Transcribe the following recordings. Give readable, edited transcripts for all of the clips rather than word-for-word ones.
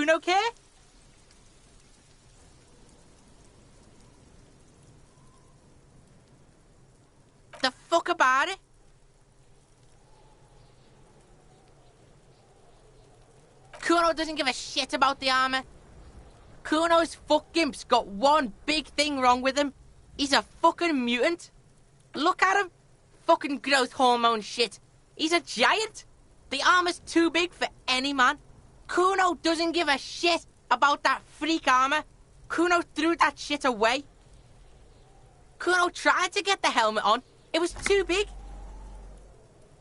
Cuno care? The fuck about it? Cuno doesn't give a shit about the armor. Cuno's fuck-gimp's got one big thing wrong with him. He's a fucking mutant. Look at him. Fucking growth hormone shit. He's a giant. The armor's too big for any man. Cuno doesn't give a shit about that freak armor. Cuno threw that shit away. Cuno tried to get the helmet on. It was too big.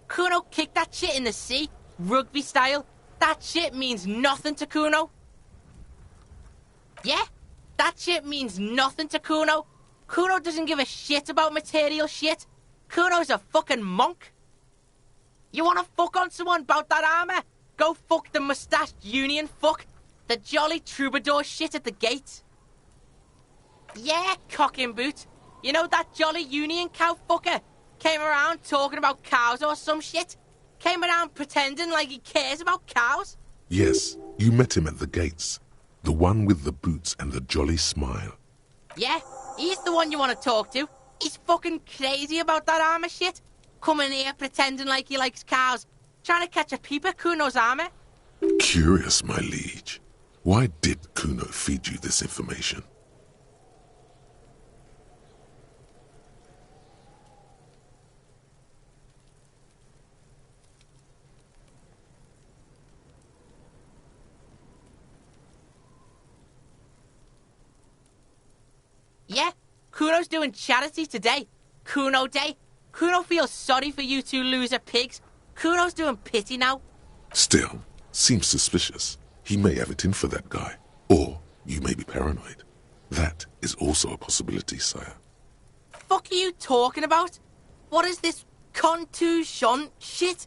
Cuno kicked that shit in the sea, rugby style. That shit means nothing to Cuno. Yeah, that shit means nothing to Cuno. Cuno doesn't give a shit about material shit. Cuno's a fucking monk. You wanna fuck on someone about that armor? Go fuck the mustached union fuck. The jolly troubadour shit at the gate. Yeah, cock in boot. You know that jolly union cow fucker? Came around talking about cows or some shit? Came around pretending like he cares about cows? Yes, you met him at the gates. The one with the boots and the jolly smile. Yeah, he's the one you want to talk to. He's fucking crazy about that armor shit. Coming here pretending like he likes cows. Trying to catch a peep at Cuno's armor. Curious, my liege. Why did Cuno feed you this information? Yeah, Cuno's doing charity today. Cuno Day. Cuno feels sorry for you two loser pigs. Cuno's doing pity now. Still, seems suspicious. He may have it in for that guy. Or you may be paranoid. That is also a possibility, sire. Fuck are you talking about? What is this contusion shit?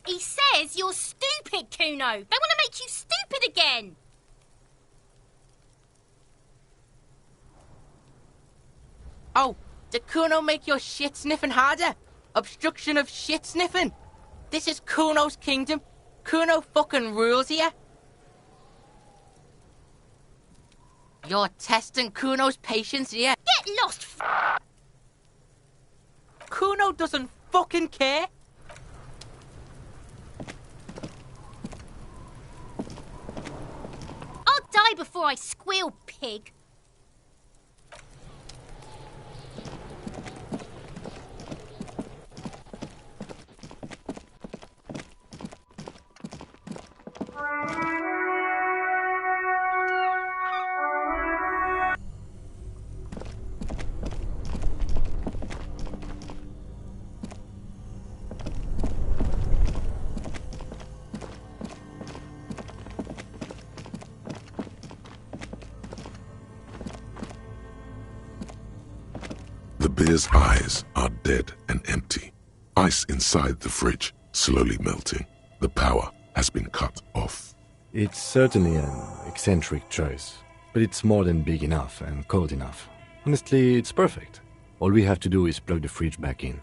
He says you're stupid, Cuno. They want to make you stupid again. Oh, did Cuno make your shit sniffing harder? Obstruction of shit sniffing? This is Cuno's kingdom. Cuno fucking rules here. You're testing Cuno's patience here. Get lost, Cuno doesn't fucking care. I'll die before I squeal, pig. The bear's eyes are dead and empty. Ice inside the fridge slowly melting. The power has been cut off. It's certainly an eccentric choice, but it's more than big enough and cold enough. Honestly, it's perfect. All we have to do is plug the fridge back in.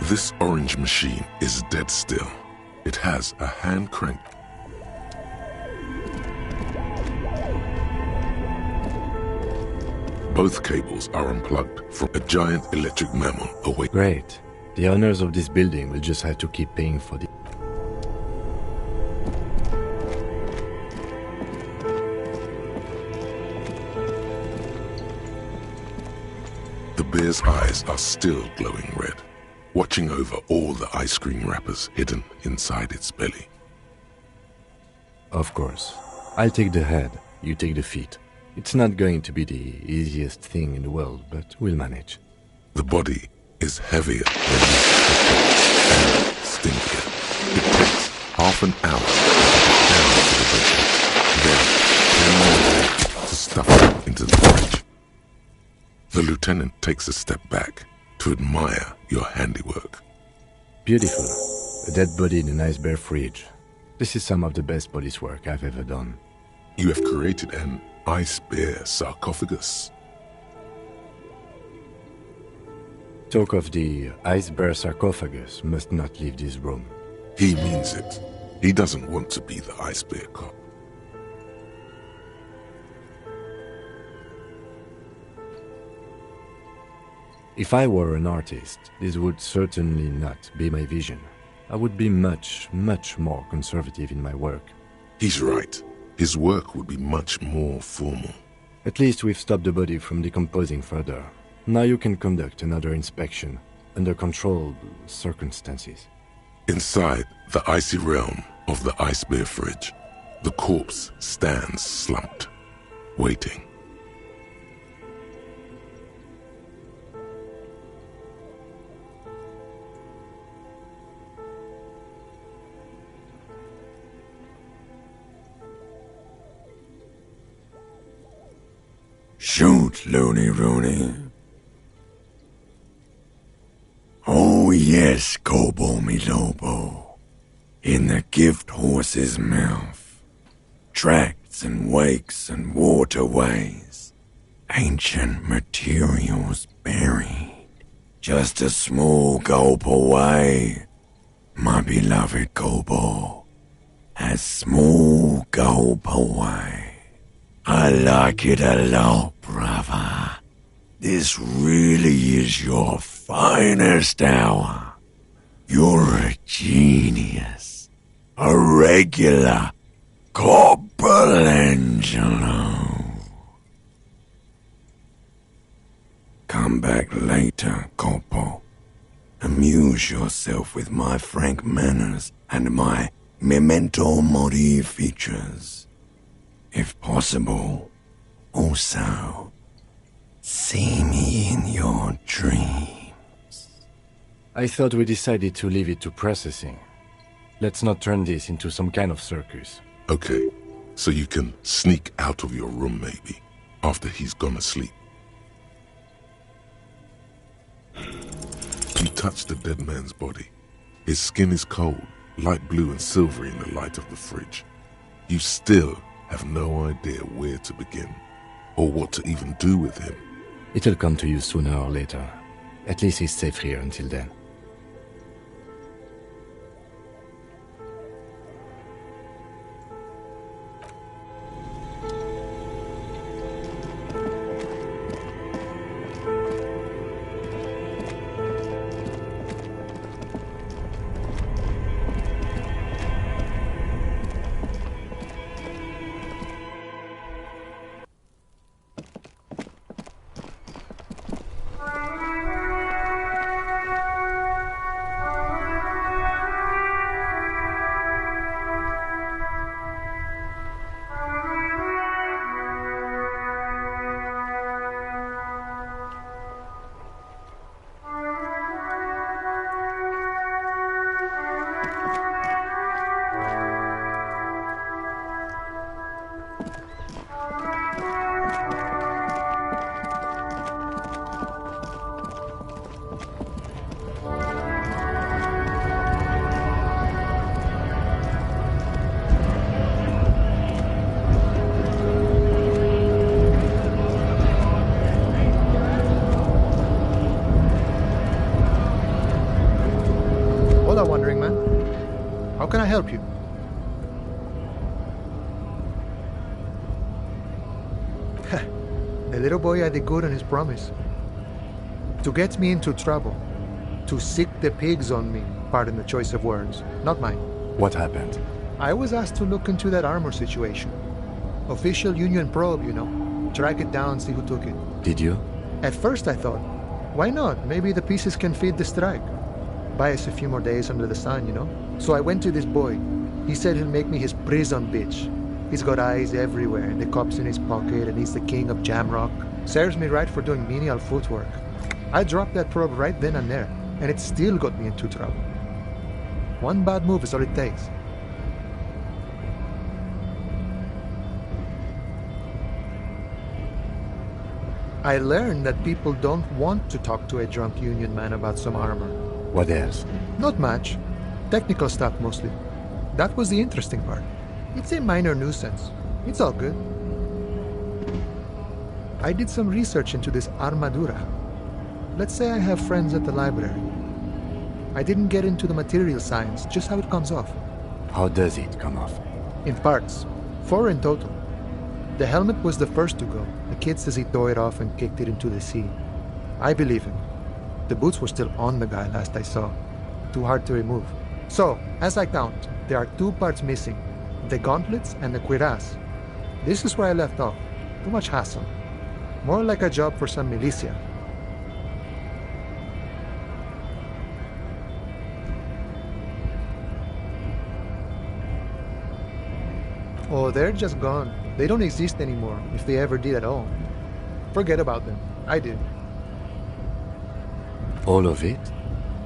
This orange machine is dead still. It has a hand crank. Both cables are unplugged from a giant electric mammal away. Great. The owners of this building will just have to keep paying for the... The bear's eyes are still glowing red, watching over all the ice cream wrappers hidden inside its belly. Of course. I'll take the head, you take the feet. It's not going to be the easiest thing in the world, but we'll manage. The body is heavier than you and stinkier. It takes half an hour to get down to the butcher, then 10 more to stuff it into the fridge. The lieutenant takes a step back to admire your handiwork. Beautiful. A dead body in a nice bare fridge. This is some of the best body's work I've ever done. You have created an ice bear sarcophagus. Talk of the ice bear sarcophagus must not leave this room. He means it. He doesn't want to be the ice bear cop. If I were an artist, this would certainly not be my vision. I would be much, much more conservative in my work. He's right. His work would be much more formal. At least we've stopped the body from decomposing further. Now you can conduct another inspection, under controlled circumstances. Inside the icy realm of the ice bear fridge, the corpse stands slumped, waiting. Shoot, Looney Rooney. Oh yes, Kobo me Lobo. In the gift horse's mouth. Tracts and wakes and waterways. Ancient materials buried. Just a small gulp away. My beloved Kobo. A small gulp away. I like it a lot, brother. This really is your finest hour. You're a genius. A regular Coppelangelo. Come back later, Coppo. Amuse yourself with my frank manners and my memento mori features. If possible, also, see me in your dreams. I thought we decided to leave it to processing. Let's not turn this into some kind of circus. Okay, so you can sneak out of your room maybe, after he's gone asleep. You touch the dead man's body. His skin is cold, light blue and silvery in the light of the fridge. You still have no idea where to begin, or what to even do with him. It'll come to you sooner or later. At least he's safe here until then. Wandering man. How can I help you? The little boy had it good on his promise. To get me into trouble. To sick the pigs on me. Pardon the choice of words. Not mine. What happened? I was asked to look into that armor situation. Official Union probe, you know. Track it down, see who took it. Did you? At first I thought, why not? Maybe the pieces can feed the strike. Buy us a few more days under the sun, you know? So I went to this boy. He said he'll make me his prison bitch. He's got eyes everywhere, and the cop's in his pocket, and he's the king of Jamrock. Serves me right for doing menial footwork. I dropped that probe right then and there, and it still got me into trouble. One bad move is all it takes. I learned that people don't want to talk to a drunk Union man about some armor. What else? Not much. Technical stuff mostly. That was the interesting part. It's a minor nuisance. It's all good. I did some research into this armadura. Let's say I have friends at the library. I didn't get into the material science, just how it comes off. How does it come off? In parts. 4 in total. The helmet was the first to go. The kid says he tore it off and kicked it into the sea. I believe him. The boots were still on the guy last I saw. Too hard to remove. So, as I count, there are 2 parts missing. The gauntlets and the cuirass. This is where I left off. Too much hassle. More like a job for some militia. Oh, they're just gone. They don't exist anymore, if they ever did at all. Forget about them. I did. All of it?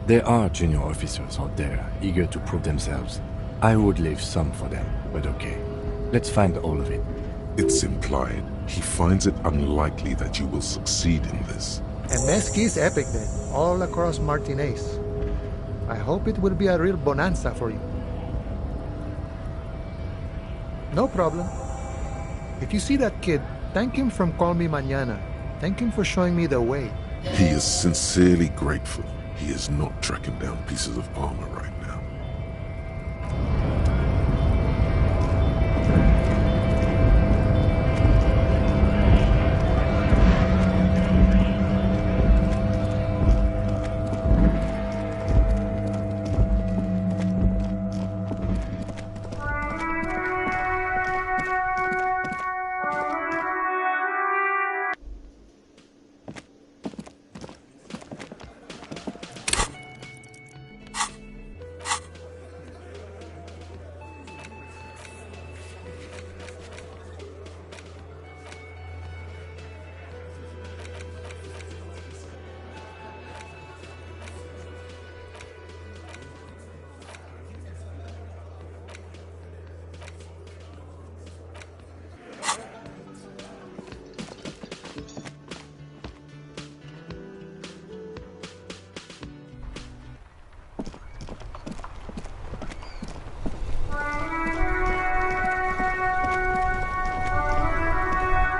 There are junior officers out there, eager to prove themselves. I would leave some for them, but okay. Let's find all of it. It's implied he finds it unlikely that you will succeed in this. And Mesqui's epic then, all across Martinez. I hope it will be a real bonanza for you. No problem. If you see that kid, thank him from Call Me Mañana. Thank him for showing me the way. He is sincerely grateful he is not tracking down pieces of armor right now.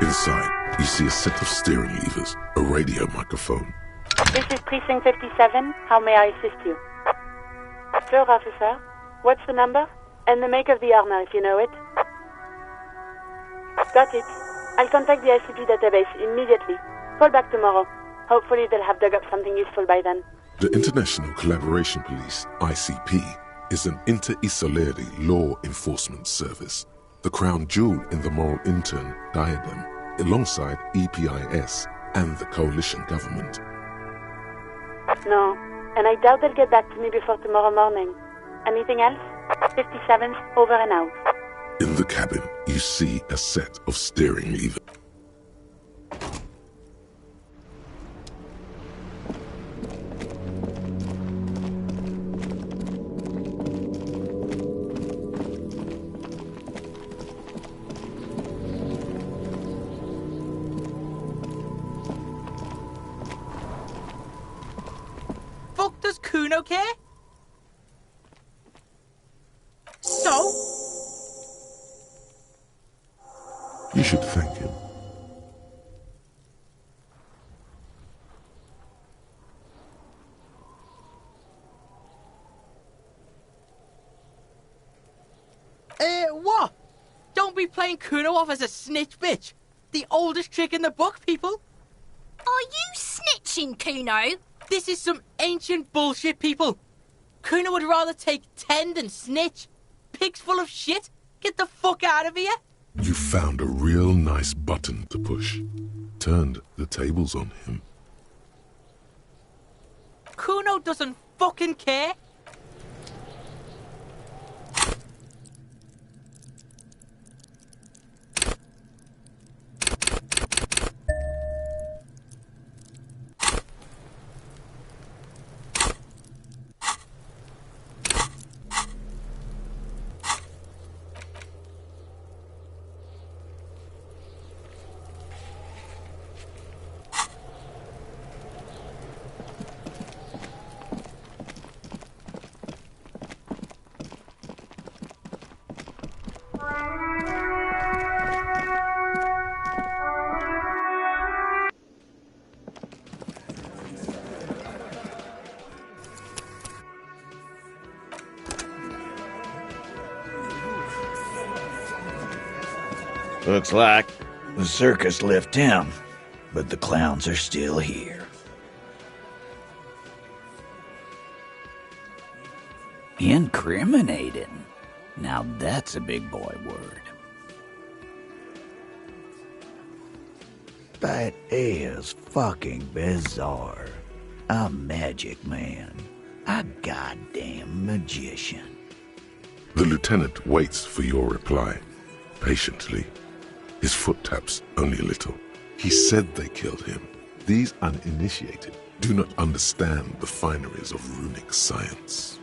Inside, you see a set of steering levers, a radio microphone. This is Precinct 57. How may I assist you? Sure, officer. What's the number? And the make of the armor, if you know it. Got it. I'll contact the ICP database immediately. Call back tomorrow. Hopefully they'll have dug up something useful by then. The International Collaboration Police, ICP, is an inter-Isolari law enforcement service, the crown jewel in the moral intern diadem, alongside EPIS and the coalition government. No, and I doubt they'll get back to me before tomorrow morning. Anything else? 57's over and out. In the cabin, you see a set of steering levers. Fuck does Cuno care? So? You should thank him. What? Don't be playing Cuno off as a snitch bitch. The oldest trick in the book, people. Are you snitching, Cuno? This is some ancient bullshit, people. Cuno would rather take 10 than snitch. Pig's full of shit. Get the fuck out of here. You found a real nice button to push. Turned the tables on him. Cuno doesn't fucking care. Looks like the circus left town, but the clowns are still here. Incriminating. Now that's a big boy word. That is fucking bizarre. A magic man. A goddamn magician. The lieutenant waits for your reply, patiently. His foot taps only a little. He said they killed him. These uninitiated do not understand the fineries of runic science.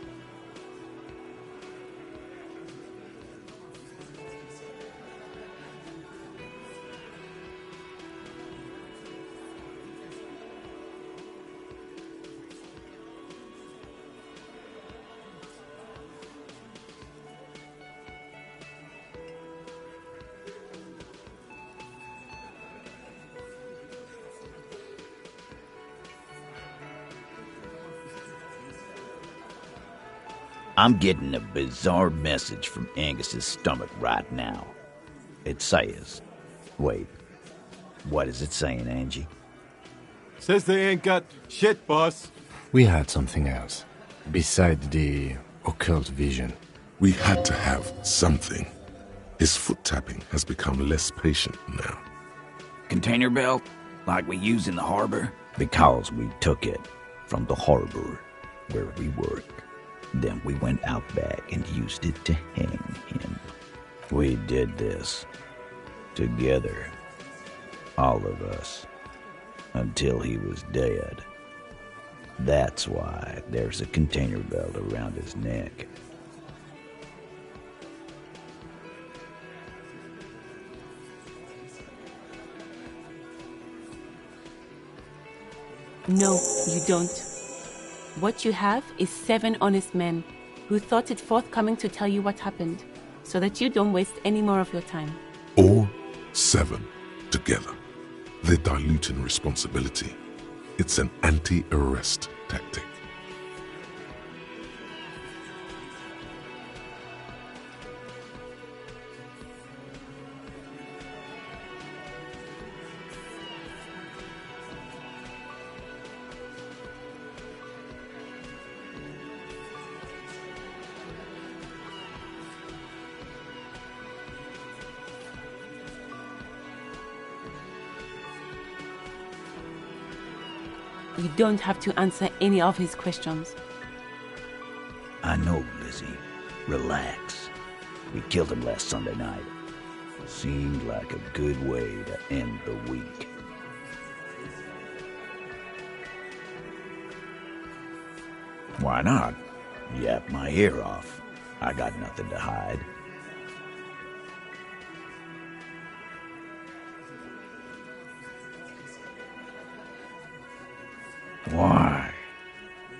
I'm getting a bizarre message from Angus's stomach right now. It says... Wait. What is it saying, Angie? Says they ain't got shit, boss. We had something else. Besides the occult vision. We had to have something. His foot tapping has become less patient now. Container belt? Like we use in the harbor? Because we took it from the harbor where we work. Then we went out back and used it to hang him. We did this together, all of us, until he was dead. That's why there's a container belt around his neck. No, you don't. What you have is 7 honest men who thought it forthcoming to tell you what happened, so that you don't waste any more of your time. All 7 together. They're diluting responsibility. It's an anti-arrest tactic. You don't have to answer any of his questions. I know, Lizzie. Relax. We killed him last Sunday night. Seemed like a good way to end the week. Why not? Yap my ear off. I got nothing to hide. Why?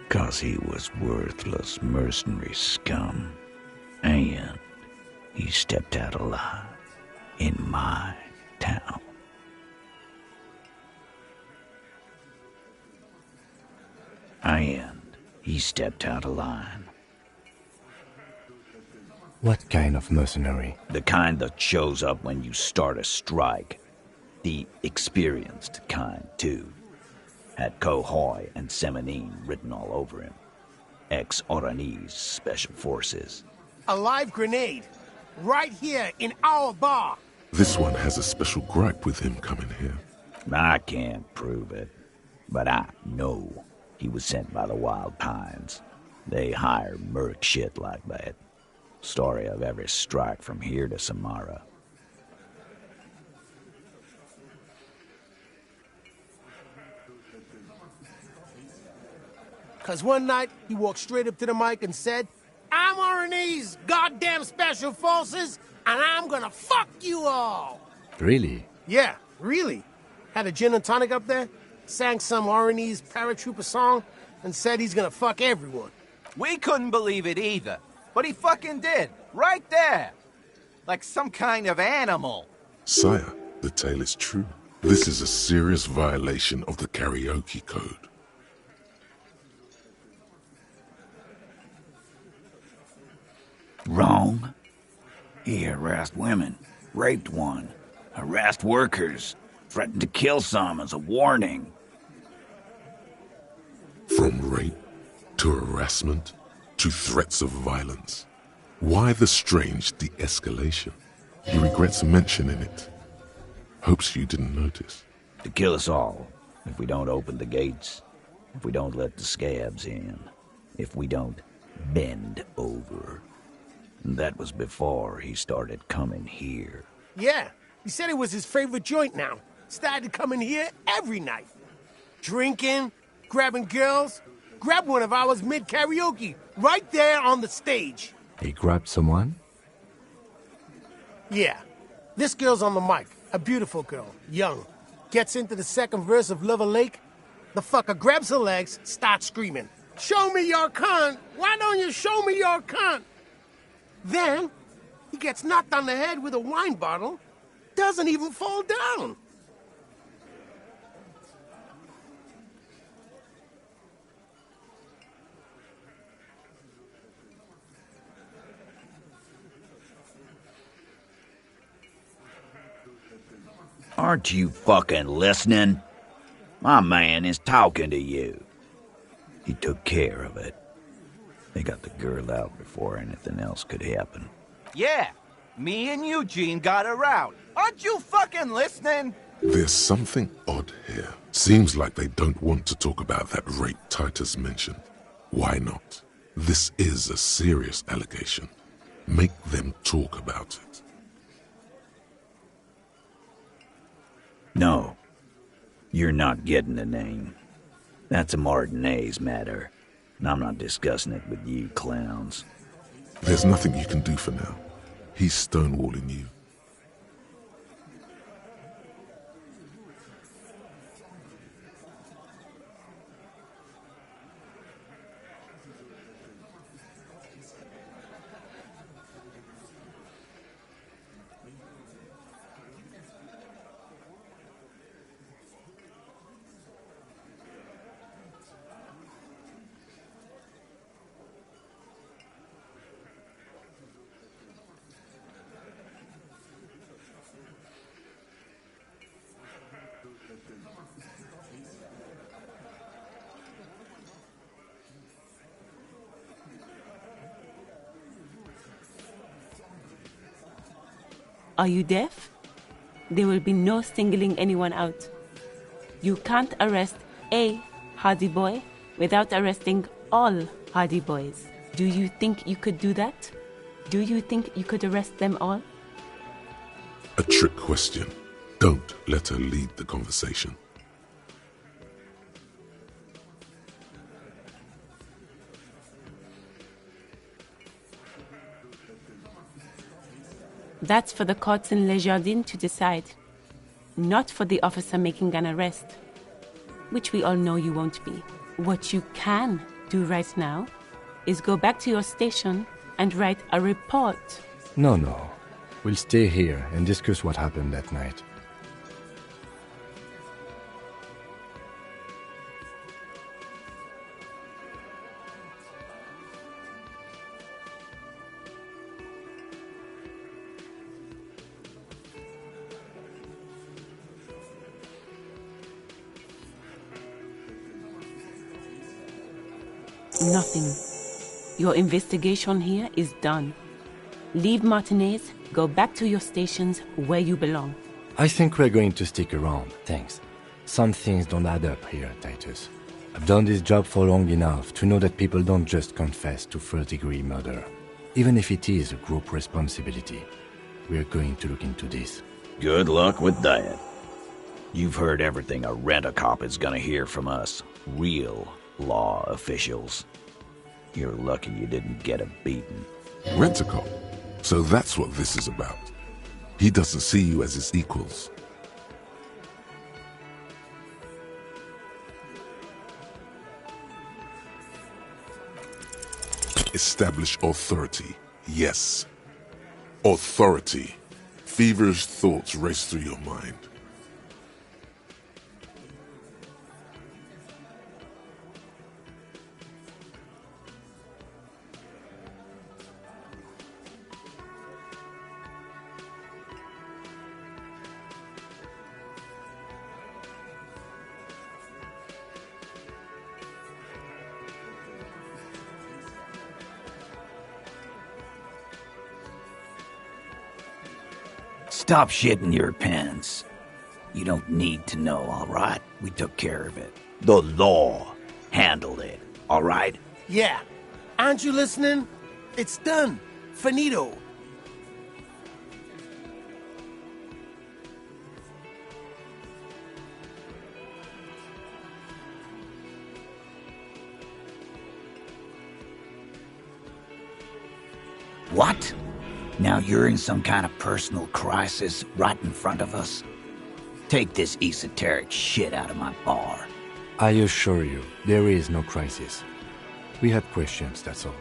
'Cause he was worthless mercenary scum. And he stepped out alive in my town. And he stepped out of line. What kind of mercenary? The kind that shows up when you start a strike. The experienced kind, too. Had Kohoi and Semenine written all over him. Ex-Oranese Special Forces. A live grenade. Right here in our bar. This one has a special gripe with him coming here. I can't prove it, but I know he was sent by the Wild Pines. They hire merc shit like that. Story of every strike from here to Samara. 'Cause one night, he walked straight up to the mic and said, "I'm RNA's goddamn Special Forces, and I'm gonna fuck you all!" Really? Yeah, really. Had a gin and tonic up there, sang some RNA's paratrooper song, and said he's gonna fuck everyone. We couldn't believe it either, but he fucking did, right there. Like some kind of animal. Sire, the tale is true. This is a serious violation of the karaoke code. Wrong. He harassed women, raped one, Harassed workers. Threatened to kill some as a warning. From rape to harassment to threats of violence. Why the strange de-escalation? He regrets mentioning it. Hopes you didn't notice. To kill us all, if we don't open the gates, if we don't let the scabs in, if we don't bend over. And that was before he started coming here. Yeah, he said it was his favorite joint now. Started coming here every night. Drinking, grabbing girls. Grabbed one of ours mid-karaoke, right there on the stage. He grabbed someone? Yeah. This girl's on the mic. A beautiful girl. Young. Gets into the second verse of Lover Lake. The fucker grabs her legs, starts screaming. Show me your cunt! Why don't you show me your cunt? Then, he gets knocked on the head with a wine bottle. Doesn't even fall down. Aren't you fucking listening? My man is talking to you. He took care of it. They got the girl out before anything else could happen. Yeah, me and Eugene got her out. Aren't you fucking listening? There's something odd here. Seems like they don't want to talk about that rape Titus mentioned. Why not? This is a serious allegation. Make them talk about it. No, you're not getting the name. That's a Martinez matter, and I'm not discussing it with you clowns. There's nothing you can do for now. He's stonewalling you. Are you deaf? There will be no singling anyone out. You can't arrest a Hardie boy without arresting all Hardie boys. Do you think you could do that? Do you think you could arrest them all? A trick question. Don't let her lead the conversation. That's for the courts in Les Jardins to decide, not for the officer making an arrest, which we all know you won't be. What you can do right now is go back to your station and write a report. No. We'll stay here and discuss what happened that night. Nothing. Your investigation here is done. Leave Martinez, go back to your stations where you belong. I think we're going to stick around, thanks. Some things don't add up here, Titus. I've done this job for long enough to know that people don't just confess to first-degree murder. Even if it is a group responsibility, we're going to look into this. Good luck with that. You've heard everything a rent-a-cop is gonna hear from us. Real law officials. You're lucky you didn't get a beating. Rent-a-cop? So that's what this is about. He doesn't see you as his equals. Establish authority. Yes. Authority. Feverish thoughts race through your mind. Stop shitting your pants. You don't need to know, all right? We took care of it. The law handled it, all right? Yeah. Aren't you listening? It's done. Finito. What? Now you're in some kind of personal crisis right in front of us? Take this esoteric shit out of my bar. I assure you, there is no crisis. We had questions, that's all.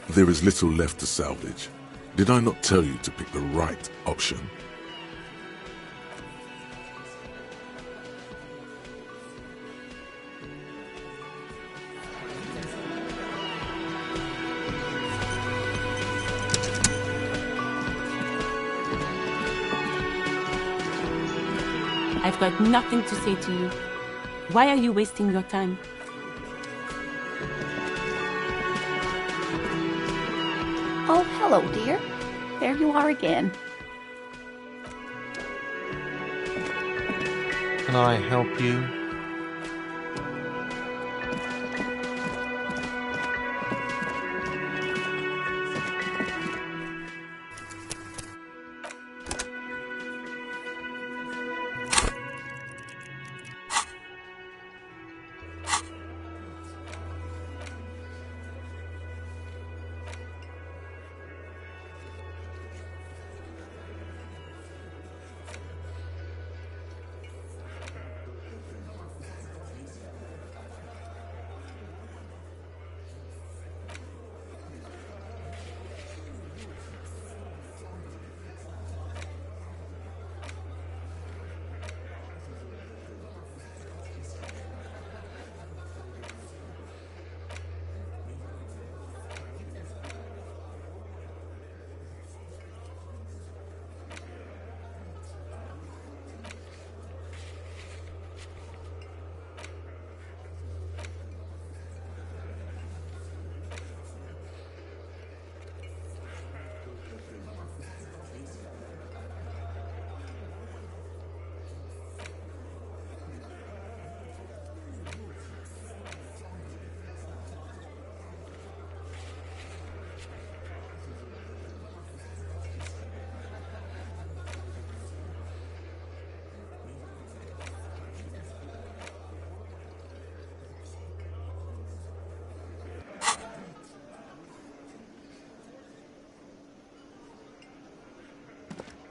There is little left to salvage. Did I not tell you to pick the right option? I've got nothing to say to you. Why are you wasting your time? Oh, hello, dear. There you are again. Can I help you?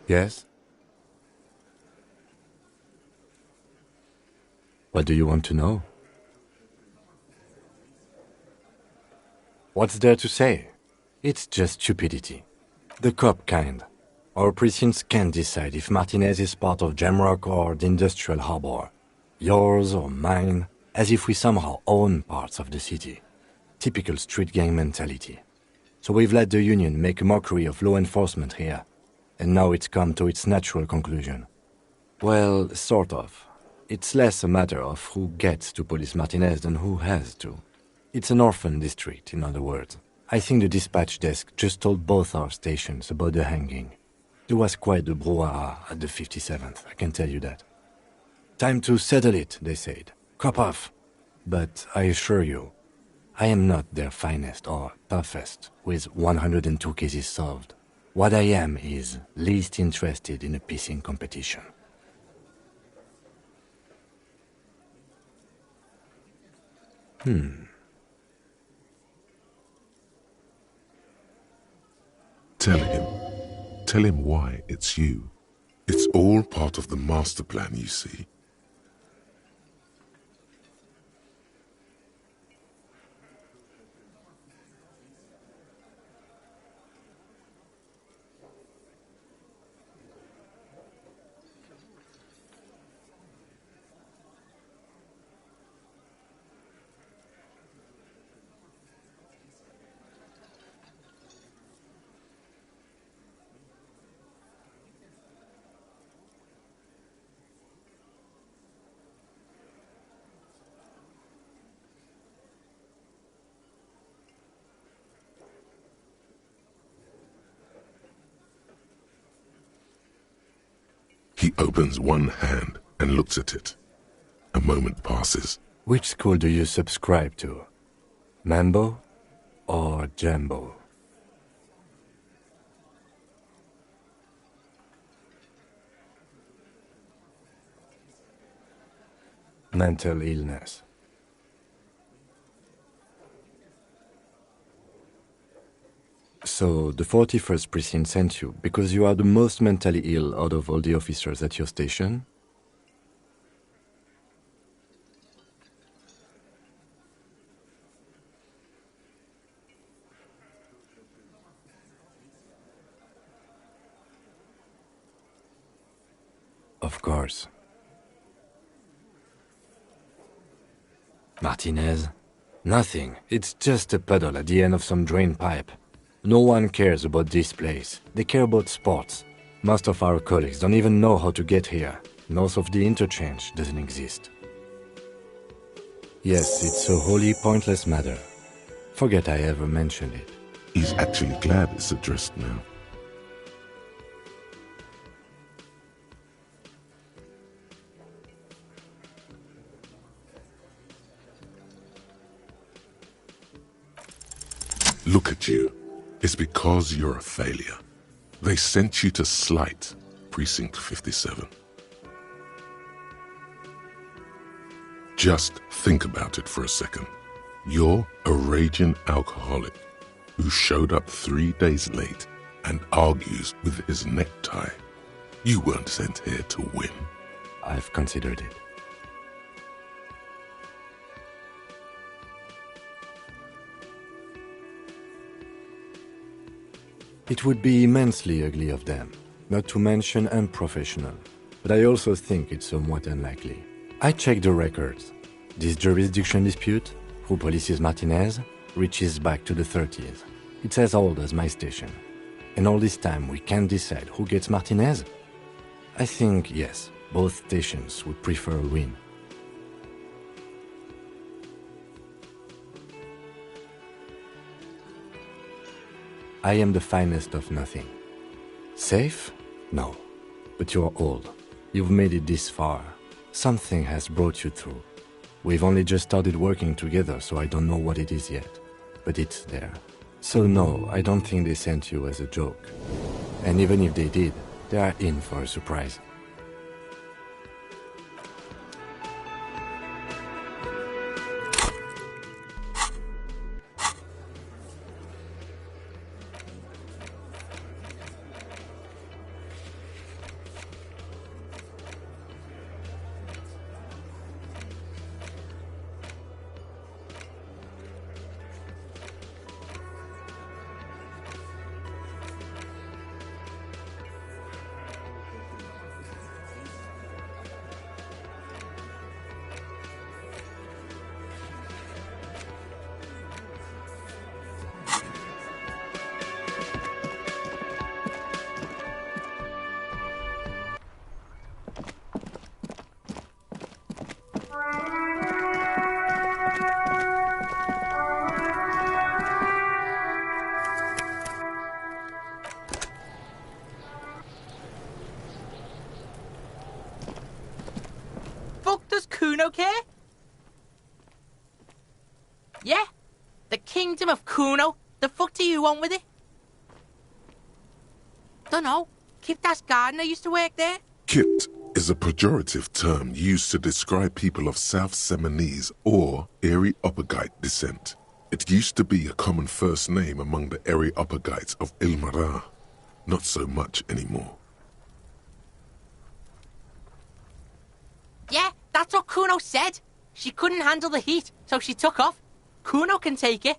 Yes? What do you want to know? What's there to say? It's just stupidity. The cop kind. Our precincts can't decide if Martinez is part of Jamrock or the Industrial Harbor. Yours or mine, as if we somehow own parts of the city. Typical street gang mentality. So we've let the Union make a mockery of law enforcement here. And now it's come to its natural conclusion. Well, sort of. It's less a matter of who gets to police Martinez than who has to. It's an orphan district, in other words. I think the dispatch desk just told both our stations about the hanging. There was quite the brouhaha at the 57th, I can tell you that. Time to settle it, they said. Cop off. But I assure you, I am not their finest or toughest, with 102 cases solved. What I am is least interested in a pissing competition. Tell him. Tell him why it's you. It's all part of the master plan, you see. He opens one hand and looks at it. A moment passes. Which school do you subscribe to? Mambo or Jambo? Mental illness. So, the 41st Precinct sent you because you are the most mentally ill out of all the officers at your station? Of course. Martinez? Nothing. It's just a puddle at the end of some drain pipe. No one cares about this place. They care about sports. Most of our colleagues don't even know how to get here. North of the interchange doesn't exist. Yes, it's a wholly pointless matter. Forget I ever mentioned it. He's actually glad it's addressed now. Look at you. It's because you're a failure. They sent you to Slight, Precinct 57. Just think about it for a second. You're a raging alcoholic who showed up 3 days late and argues with his necktie. You weren't sent here to win. I've considered it. It would be immensely ugly of them, not to mention unprofessional, but I also think it's somewhat unlikely. I checked the records. This jurisdiction dispute, who polices Martinez, reaches back to the 30s. It's as old as my station. And all this time we can't decide who gets Martinez? I think, yes, both stations would prefer a win. I am the finest of nothing. Safe? No. But you're old. You've made it this far. Something has brought you through. We've only just started working together, so I don't know what it is yet. But it's there. So no, I don't think they sent you as a joke. And even if they did, they are in for a surprise. Cuno care? Yeah? The kingdom of Cuno? The fuck do you want with it? Dunno. Kiptas gardener used to work there? Kipt is a pejorative term used to describe people of South Seminese or Areopagite descent. It used to be a common first name among the Areopagites of Ilmara. Not so much anymore. Yeah, that's what Cuno said. She couldn't handle the heat, so she took off. Cuno can take it.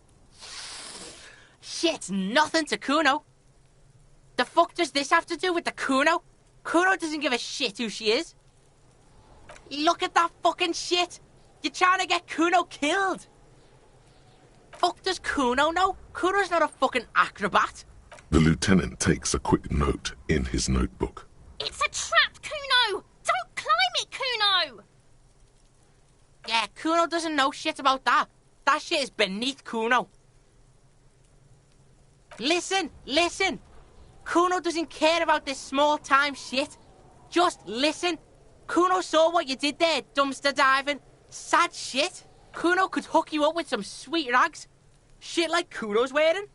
Shit's nothing to Cuno. The fuck does this have to do with the Cuno? Cuno doesn't give a shit who she is. Look at that fucking shit. You're trying to get Cuno killed. Fuck does Cuno know? Cuno's not a fucking acrobat. The lieutenant takes a quick note in his notebook. It's a trap, Cuno! Don't climb it, Cuno! Yeah, Cuno doesn't know shit about that. That shit is beneath Cuno. Listen, listen. Cuno doesn't care about this small-time shit. Just listen. Cuno saw what you did there, dumpster diving. Sad shit. Cuno could hook you up with some sweet rags. Shit like Cuno's wearing.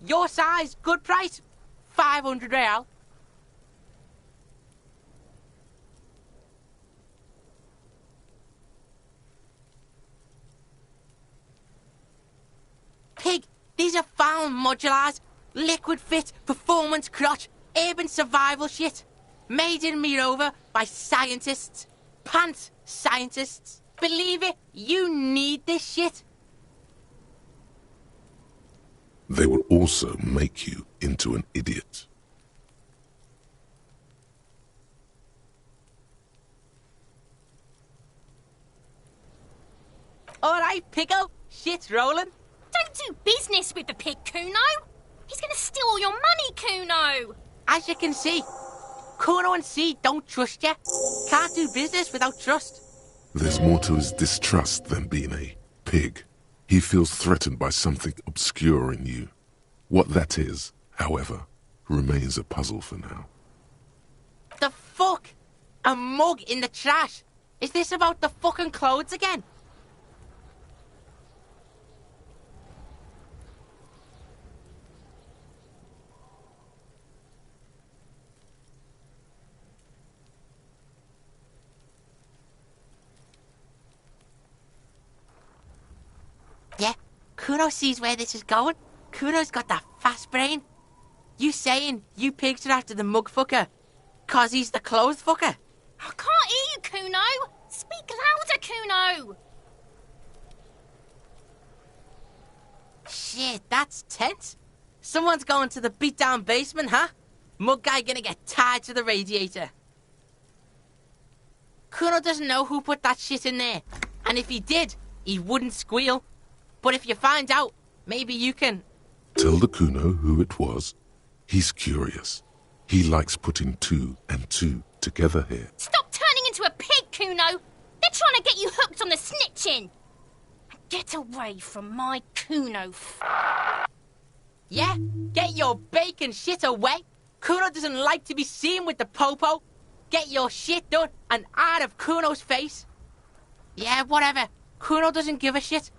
Your size, good price. 500 real. Pig, these are found modulars. Liquid fit, performance crotch, urban survival shit. Made in Mirova by scientists. Pants scientists. Believe it, you need this shit. They will also make you into an idiot. Alright, Pico. Shit's rolling. Don't do business with the pig, Cuno. He's gonna steal all your money, Cuno. As you can see, Cuno and C don't trust you. Can't do business without trust. There's more to his distrust than being a pig. He feels threatened by something obscure in you. What that is, however, remains a puzzle for now. The fuck? A mug in the trash? Is this about the fucking clothes again? Yeah, Cuno sees where this is going. Cuno's got that fast brain. You saying you pigs are after the mug fucker, 'cause he's the clothes fucker? I can't hear you, Cuno. Speak louder, Cuno. Shit, that's tense. Someone's going to the beat-down basement, huh? Mug guy gonna get tied to the radiator. Cuno doesn't know who put that shit in there. And if he did, he wouldn't squeal. But if you find out, maybe you can... Tell the Cuno who it was. He's curious. He likes putting 2 and 2 together here. Stop turning into a pig, Cuno. They're trying to get you hooked on the snitching. Get away from my Cuno. Yeah, get your bacon shit away. Cuno doesn't like to be seen with the popo. Get your shit done and out of Cuno's face. Yeah, whatever. Cuno doesn't give a shit.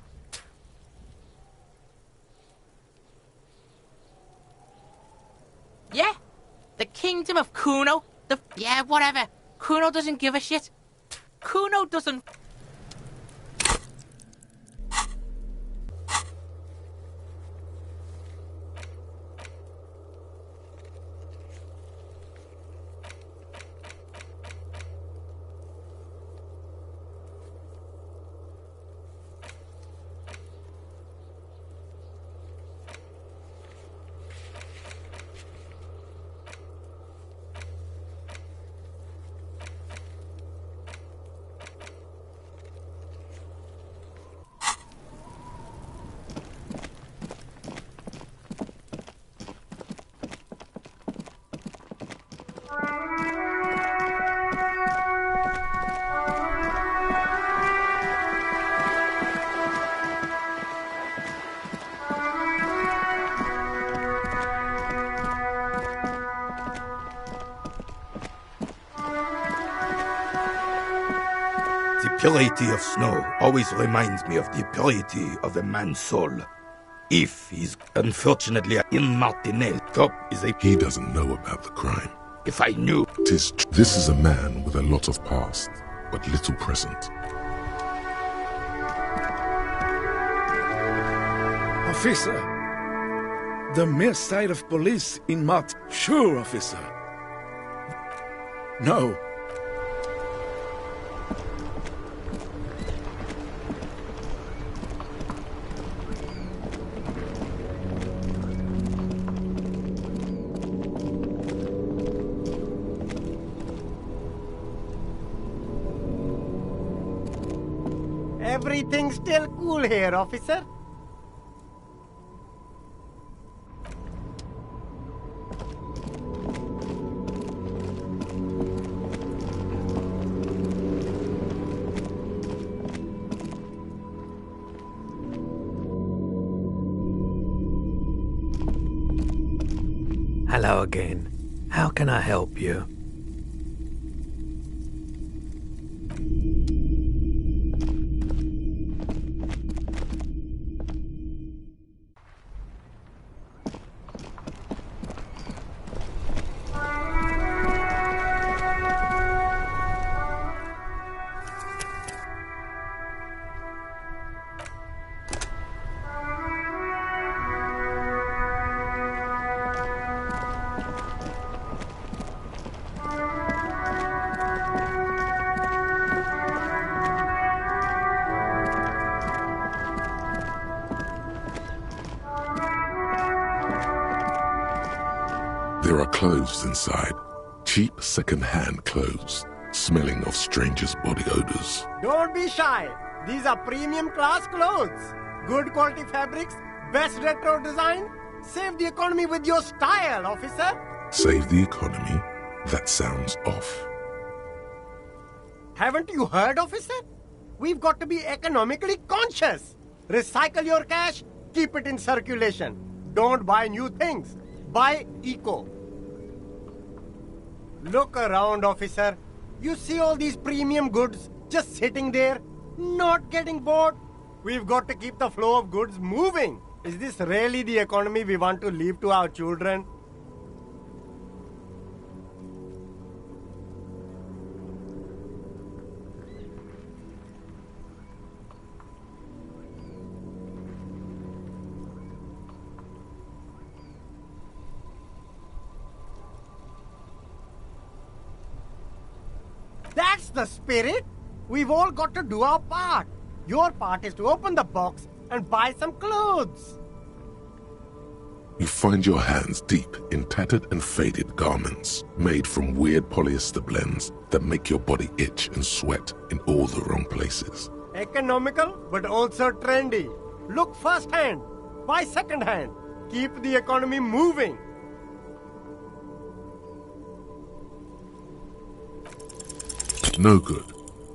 Yeah, the kingdom of Cuno. Yeah, whatever. Cuno doesn't give a shit. Cuno doesn't... The purity of snow always reminds me of the purity of a man's soul. If he's unfortunately in Martinez, Top is a... He doesn't know about the crime. If I knew... This is a man with a lot of past, but little present. Officer, the mere sight of police in Mart... Sure, officer. No. Everything's still cool here, officer. Hello again. How can I help you? There are clothes inside. Cheap second-hand clothes, smelling of strangers' body odors. Don't be shy. These are premium class clothes. Good quality fabrics, best retro design. Save the economy with your style, officer. Save the economy? That sounds off. Haven't you heard, officer? We've got to be economically conscious. Recycle your cash, keep it in circulation. Don't buy new things. Buy eco. Look around, officer. You see all these premium goods just sitting there, not getting bought? We've got to keep the flow of goods moving. Is this really the economy we want to leave to our children? That's the spirit. We've all got to do our part. Your part is to open the box and buy some clothes. You find your hands deep in tattered and faded garments made from weird polyester blends that make your body itch and sweat in all the wrong places. Economical, but also trendy. Look first-hand, buy second-hand. Keep the economy moving. No good.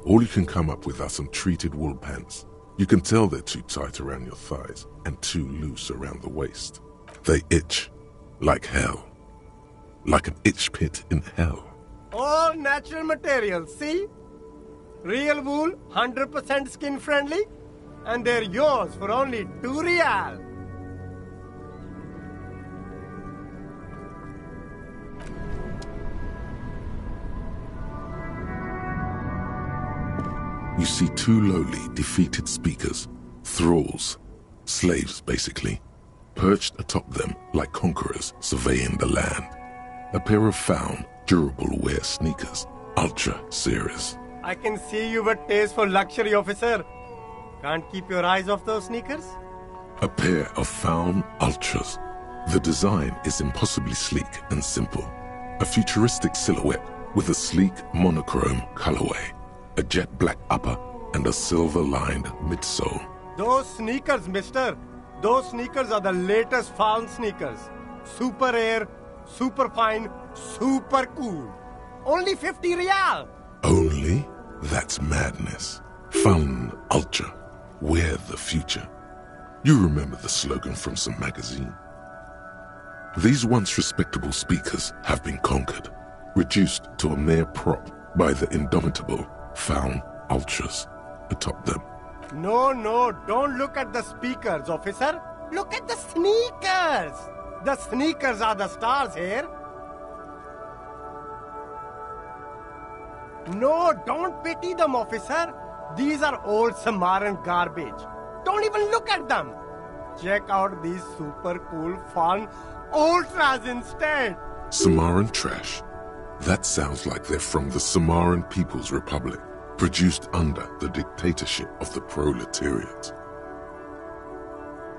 All you can come up with are some treated wool pants. You can tell they're too tight around your thighs and too loose around the waist. They itch like hell. Like an itch pit in hell. All natural materials, see? Real wool, 100% skin friendly, and they're yours for only 2 real. You see 2 lowly, defeated speakers, thralls, slaves basically, perched atop them like conquerors surveying the land. A pair of found, durable wear sneakers, ultra serious. I can see you've a taste for luxury, officer. Can't keep your eyes off those sneakers? A pair of found ultras. The design is impossibly sleek and simple. A futuristic silhouette with a sleek monochrome colorway. A jet black upper and a silver-lined midsole. Those sneakers, mister. Those sneakers are the latest found sneakers. Super air, super fine, super cool. Only 50 real. Only? That's madness. Found ultra. Wear the future. You remember the slogan from some magazine. These once respectable speakers have been conquered, reduced to a mere prop by the indomitable found ultras atop them. No, don't look at the speakers, officer. Look at the sneakers. The sneakers are the stars here. No, don't pity them, officer. These are old Samaran garbage. Don't even look at them. Check out these super cool, fun ultras instead. Samaran trash. That sounds like they're from the Samaran People's Republic, produced under the dictatorship of the proletariat.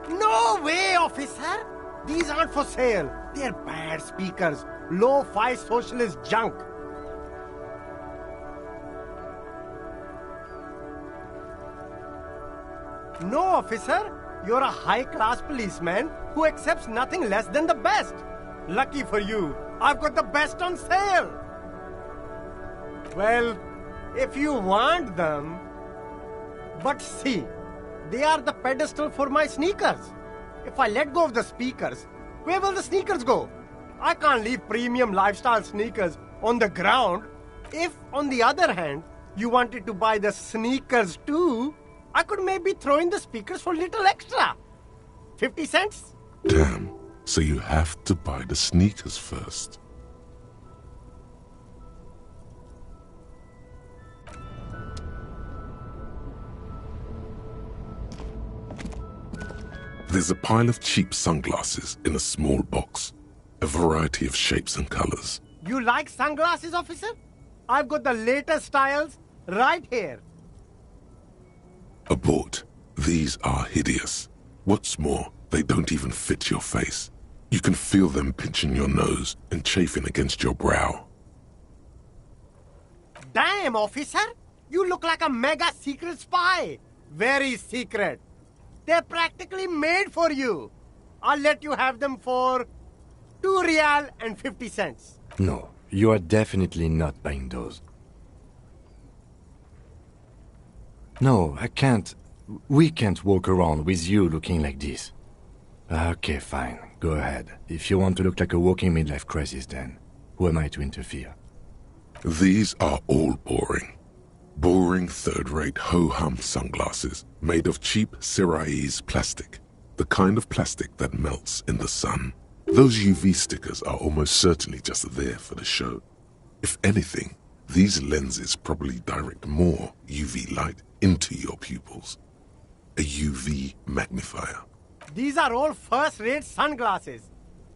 No way, officer! These aren't for sale. They're bad speakers. Low-fi socialist junk. No, officer. You're a high-class policeman who accepts nothing less than the best. Lucky for you, I've got the best on sale. Well, if you want them... But see, they are the pedestal for my sneakers. If I let go of the speakers, where will the sneakers go? I can't leave premium lifestyle sneakers on the ground. If, on the other hand, you wanted to buy the sneakers too, I could maybe throw in the speakers for a little extra. 50 cents? Damn, so you have to buy the sneakers first. There's a pile of cheap sunglasses in a small box, a variety of shapes and colors. You like sunglasses, officer? I've got the latest styles right here. Abort. These are hideous. What's more, they don't even fit your face. You can feel them pinching your nose and chafing against your brow. Damn, officer! You look like a mega secret spy. Very secret. They're practically made for you. I'll let you have them for 2 real and 50 cents. No, you are definitely not buying those. No, I can't. We can't walk around with you looking like this. Okay, fine. Go ahead. If you want to look like a walking midlife crisis, then who am I to interfere? These are all boring. Boring third-rate ho-hum sunglasses made of cheap Syrahese plastic. The kind of plastic that melts in the sun. Those UV stickers are almost certainly just there for the show. If anything, these lenses probably direct more UV light into your pupils. A UV magnifier. These are all first-rate sunglasses.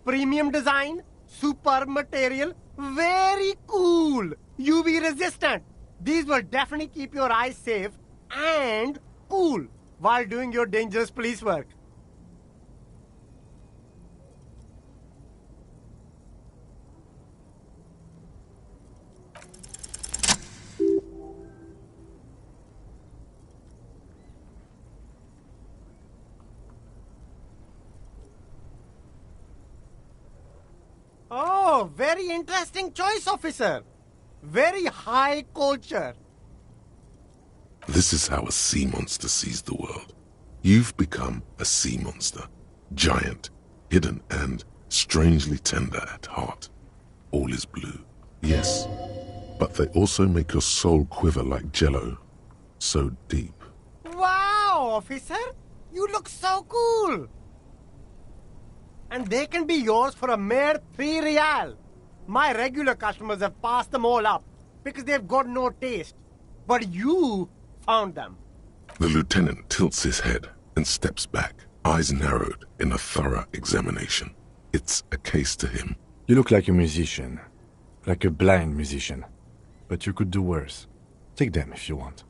Premium design, superb material, very cool, UV resistant. These will definitely keep your eyes safe and cool while doing your dangerous police work. Oh, very interesting choice, officer. Very high culture. This is how a sea monster sees the world. You've become a sea monster. Giant, hidden, and strangely tender at heart. All is blue. Yes, but they also make your soul quiver like jello. So deep. Wow, officer. You look so cool. And they can be yours for a mere 3 real. My regular customers have passed them all up because they've got no taste. But you found them. The lieutenant tilts his head and steps back, eyes narrowed in a thorough examination. It's a case to him. You look like a musician. Like a blind musician. But you could do worse. Take them if you want.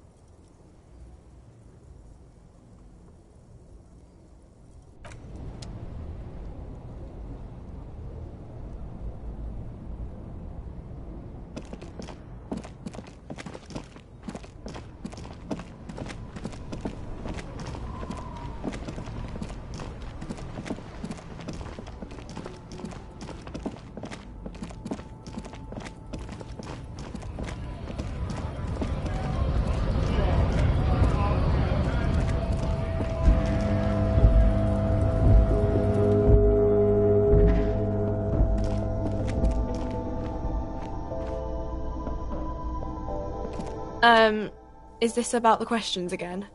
Is this about the questions again?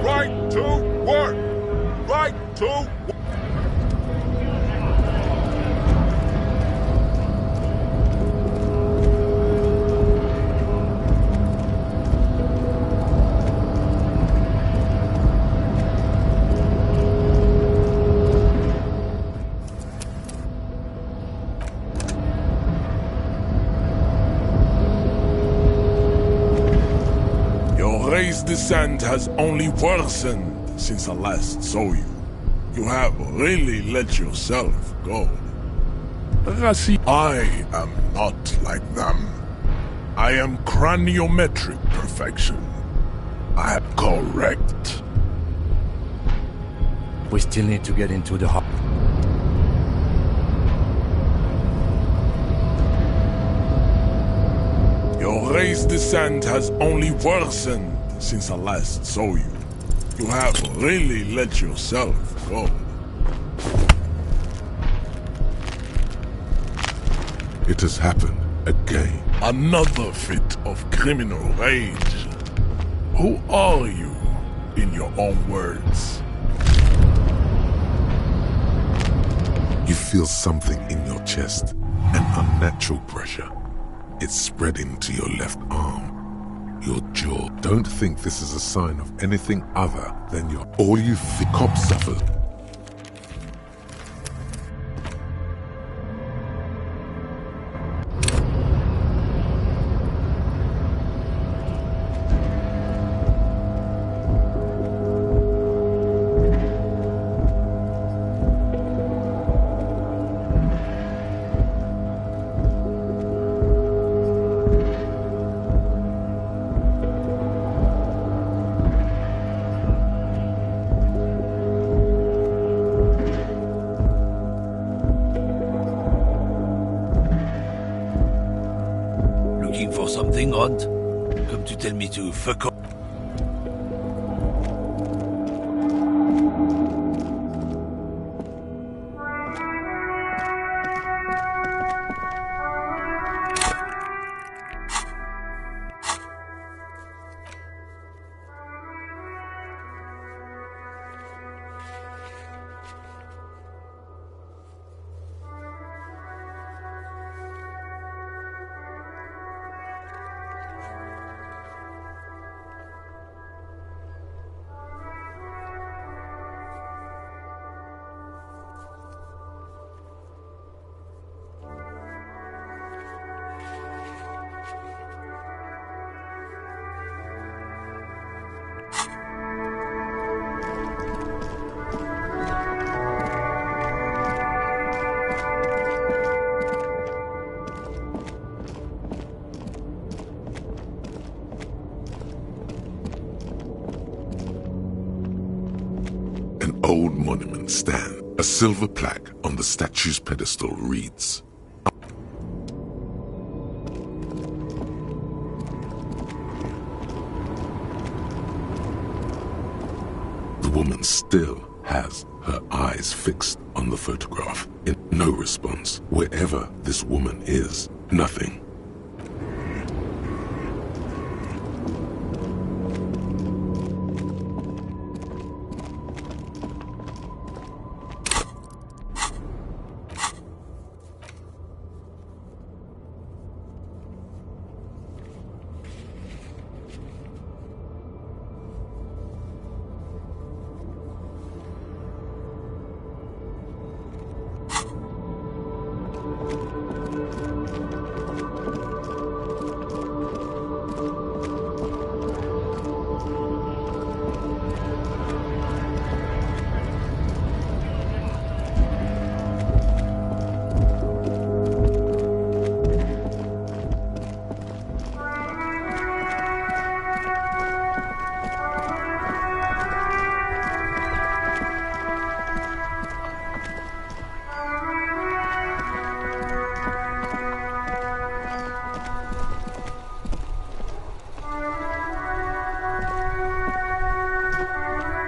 Right to work! Right to work! Descent has only worsened since I last saw you. You have really let yourself go. I am not like them. I am craniometric perfection. I am correct. We still need to get into the harbor. Your race descent has only worsened since I last saw you. You have really let yourself go. It has happened again. Another fit of criminal rage. Who are you, in your own words? You feel something in your chest, an unnatural pressure. It's spreading to your left arm. Your jaw. Don't think this is a sign of anything other than your cop suffered. looking for something odd? Come to tell me to fuck off? An old monument stands. A silver plaque on the statue's pedestal reads, The woman still has her eyes fixed on the photograph. In no response. Wherever this woman is, nothing.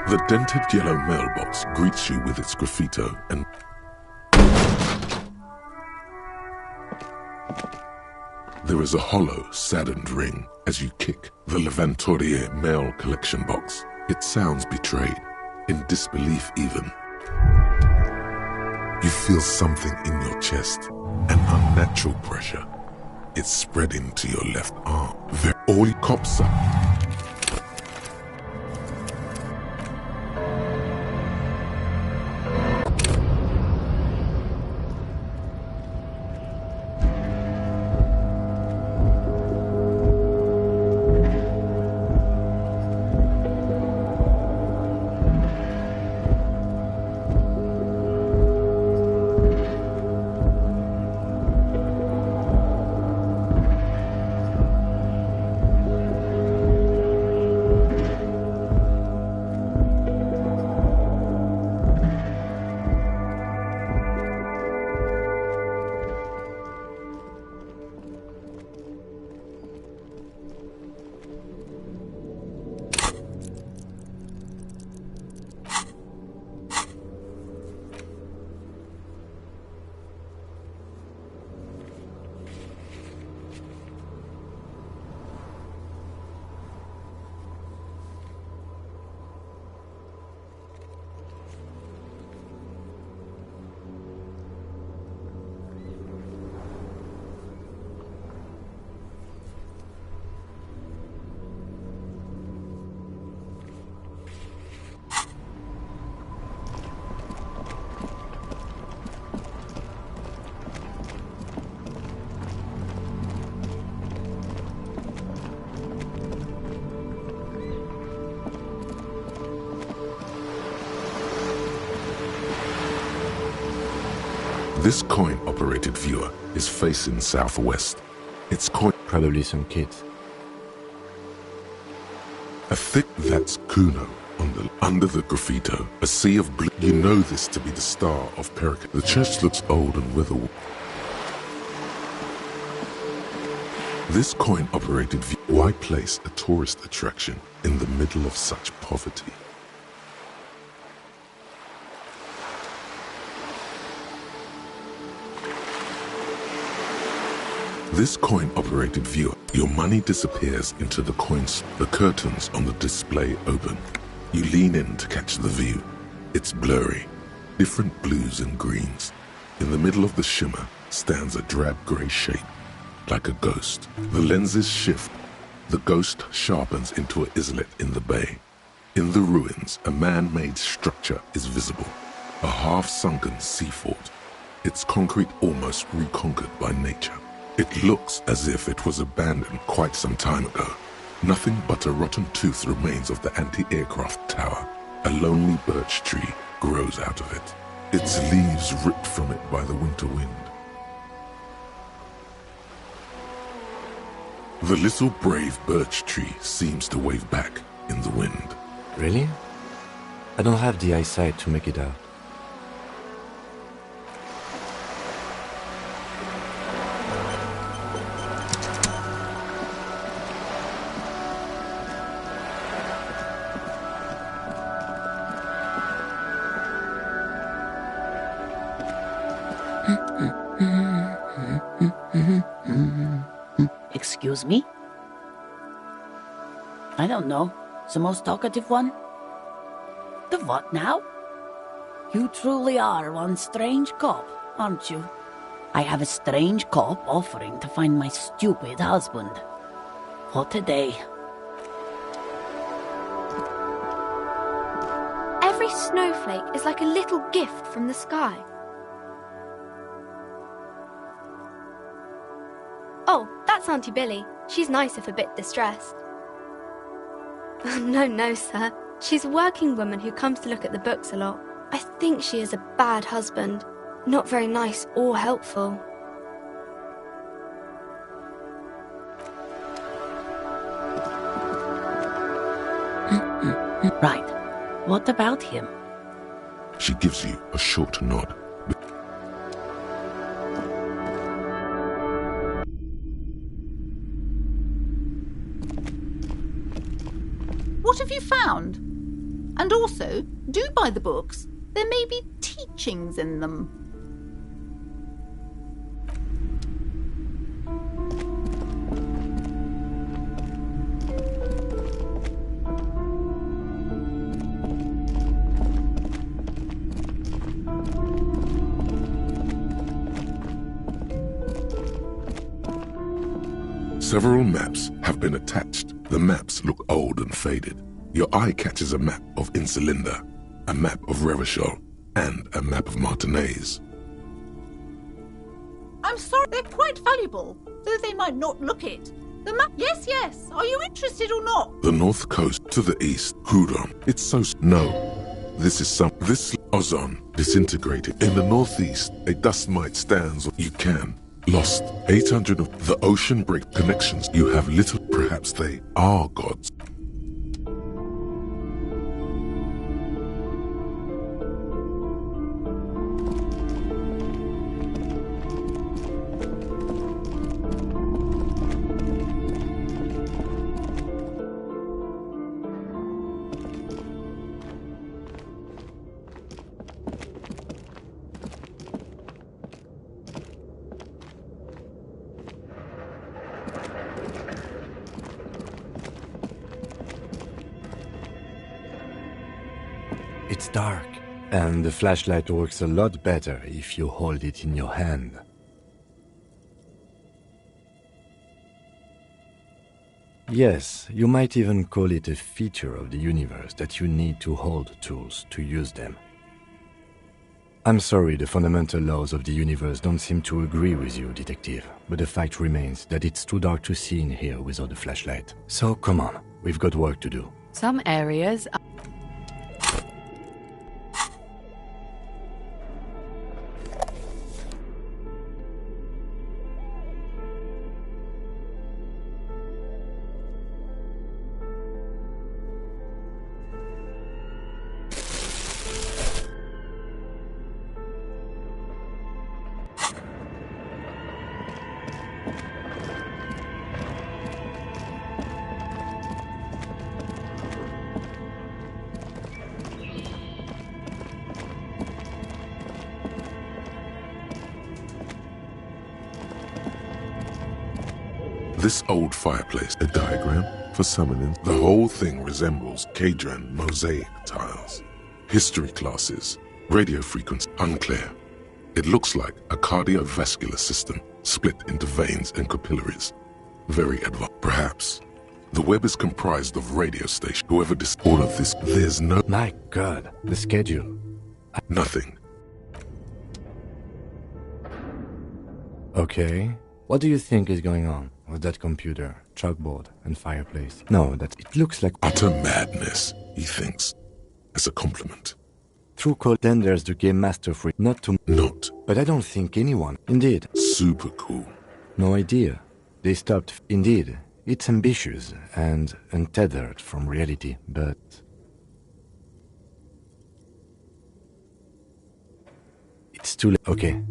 The dented yellow mailbox greets you with its graffito and there is a hollow, saddened ring as you kick the Levantourier mail collection box. It sounds betrayed, in disbelief even. You feel something in your chest, an unnatural pressure. It's spreading to your left arm. All cops up. This coin-operated viewer is facing southwest. Its coin... Probably some kids. A thick... That's Cuno. Under the graffito, a sea of blue. You know this to be the star of Perica. The church looks old and witherworn. This coin-operated view, why place a tourist attraction in the middle of such poverty? This coin-operated viewer, your money disappears into the coins. The curtains on the display open. You lean in to catch the view. It's blurry, different blues and greens. In the middle of the shimmer stands a drab grey shape, like a ghost. The lenses shift. The ghost sharpens into an islet in the bay. In the ruins, a man-made structure is visible, a half-sunken sea fort. Its concrete almost reconquered by nature. It looks as if it was abandoned quite some time ago. Nothing but a rotten tooth remains of the anti-aircraft tower. A lonely birch tree grows out of it, its leaves ripped from it by the winter wind. The little brave birch tree seems to wave back in the wind. Really? I don't have the eyesight to make it out. Excuse me? I don't know. The most talkative one? The what now? You truly are one strange cop, aren't you? I have a strange cop offering to find my stupid husband. What a day. Every snowflake is like a little gift from the sky. Oh, that's Auntie Billy. She's nice if a bit distressed. No, sir. She's a working woman who comes to look at the books a lot. I think she is a bad husband. Not very nice or helpful. Right. What about him? She gives you a short nod. What have you found? And also, do buy the books. There may be teachings in them. Several maps have been attached. The maps look old and faded. Your eye catches a map of Insulinda, a map of Revachol, and a map of Martinez. I'm sorry, they're quite valuable, though they might not look it. The map, yes. Are you interested or not? The north coast to the east, Hudon. It's so... No. This ozone disintegrated. In the northeast, a dust mite stands. You can. Lost 800 of the ocean break connections. You have little. Perhaps they are gods. It's dark, and the flashlight works a lot better if you hold it in your hand. Yes, you might even call it a feature of the universe that you need to hold tools to use them. I'm sorry the fundamental laws of the universe don't seem to agree with you, Detective, but the fact remains that it's too dark to see in here without a flashlight. So come on, we've got work to do. Some areas are... this old fireplace, a diagram for summoning. The whole thing resembles Kadran mosaic tiles. History classes, radio frequency, unclear. It looks like a cardiovascular system split into veins and capillaries. Very advanced. Perhaps. The web is comprised of radio stations. Whoever all of this, there's no... My God, the schedule. Nothing. Okay. What do you think is going on with that computer, chalkboard, and fireplace? No, it looks like... Utter madness, he thinks. As a compliment. True code, then there's the game master for it. Not. But I don't think anyone. Indeed. Super cool. No idea. They stopped. Indeed. It's ambitious and untethered from reality, but... It's too late. Okay.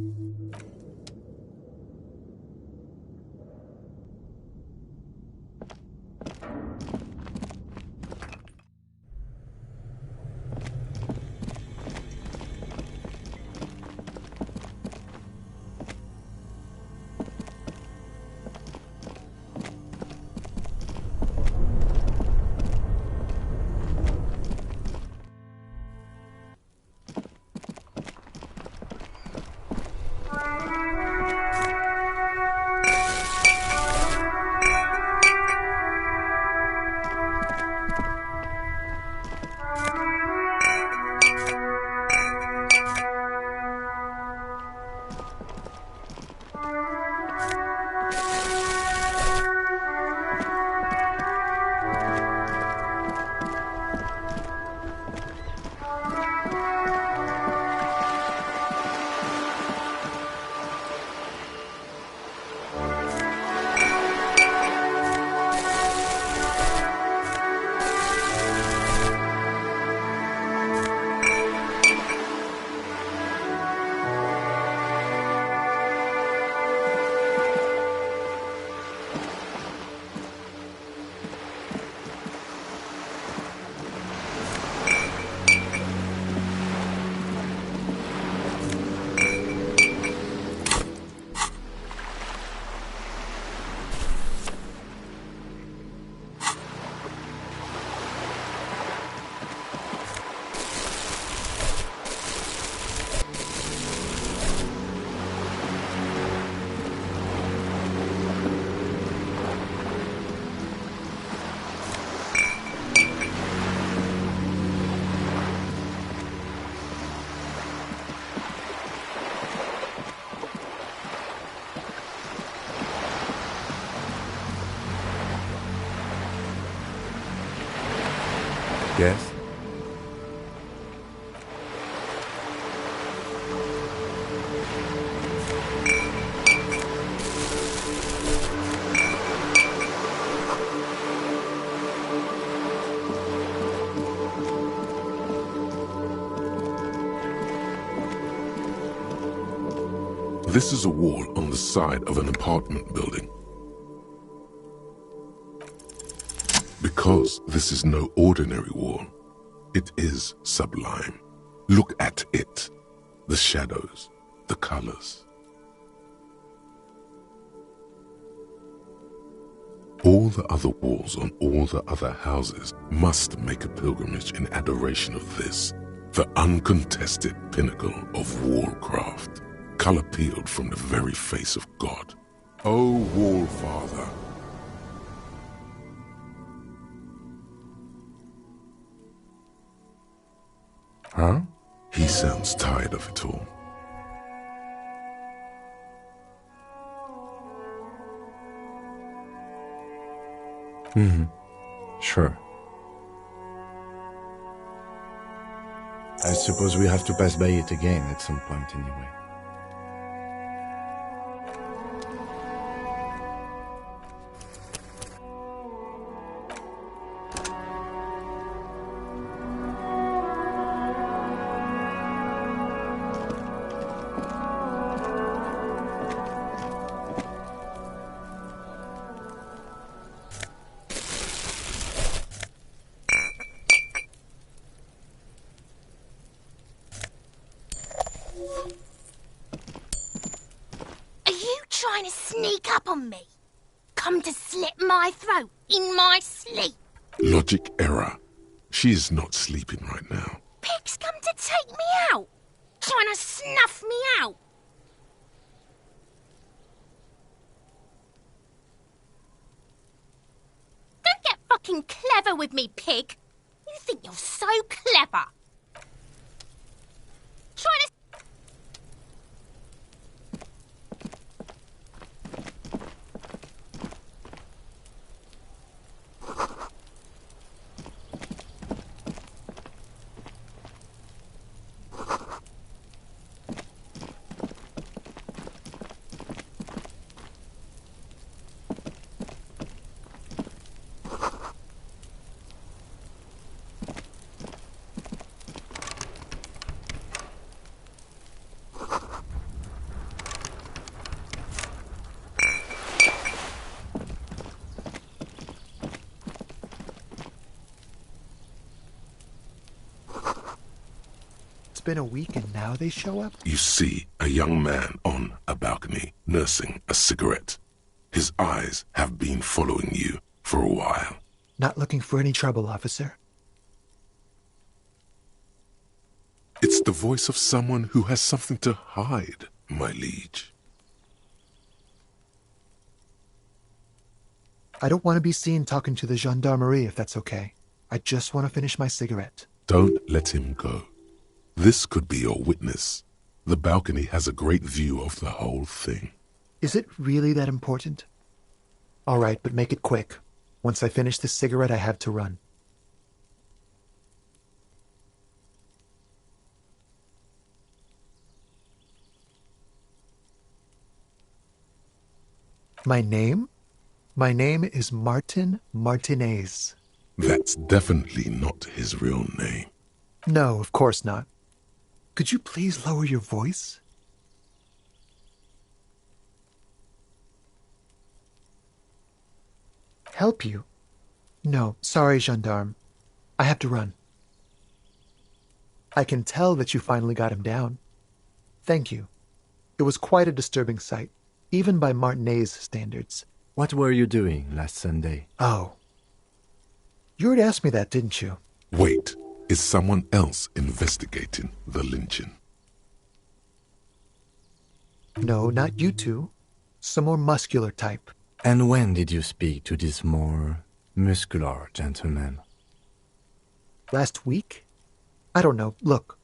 Yes? This is a wall on the side of an apartment building. Because this is no ordinary wall, it is sublime. Look at it. The shadows, the colors. All the other walls on all the other houses must make a pilgrimage in adoration of this, the uncontested pinnacle of wallcraft, color peeled from the very face of God. O Wall Father. Huh? He sounds tired of it all. Mm-hmm. Sure. I suppose we have to pass by it again at some point anyway. come to slit my throat in my sleep. Logic error. She is not sleeping right now. Pig's come to take me out, trying to snuff me out. Don't get fucking clever with me, pig. You think you're so clever. Trying to... Been a week and now they show up? You see a young man on a balcony nursing a cigarette. His eyes have been following you for a while. Not looking for any trouble, officer. It's the voice of someone who has something to hide, my liege. I don't want to be seen talking to the gendarmerie if that's okay. I just want to finish my cigarette. Don't let him go. This could be your witness. The balcony has a great view of the whole thing. Is it really that important? All right, but make it quick. Once I finish this cigarette, I have to run. My name? My name is Martin Martinez. That's definitely not his real name. No, of course not. Could you please lower your voice? Help you? No, sorry, gendarme. I have to run. I can tell that you finally got him down. Thank you. It was quite a disturbing sight, even by Martinez standards. What were you doing last Sunday? Oh. You already asked me that, didn't you? Wait. Is someone else investigating the lynching? No, not you two. Some more muscular type. And when did you speak to this more muscular gentleman? Last week? I don't know. Look.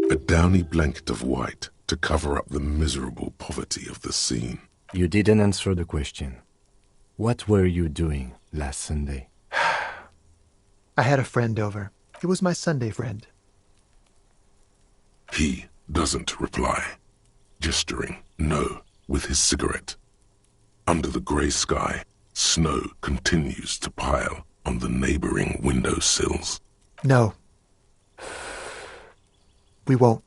A downy blanket of white to cover up the miserable poverty of the scene. You didn't answer the question. What were you doing last Sunday? I had a friend over. It was my Sunday friend. He doesn't reply, gesturing no with his cigarette. Under the grey sky, snow continues to pile on the neighboring windowsills. No. We won't.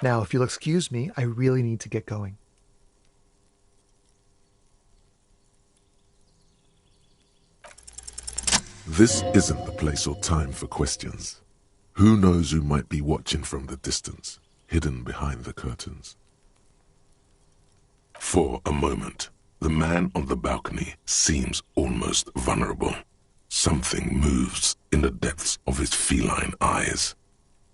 Now, if you'll excuse me, I really need to get going. This isn't the place or time for questions. Who knows who might be watching from the distance, hidden behind the curtains? For a moment, the man on the balcony seems almost vulnerable. Something moves in the depths of his feline eyes.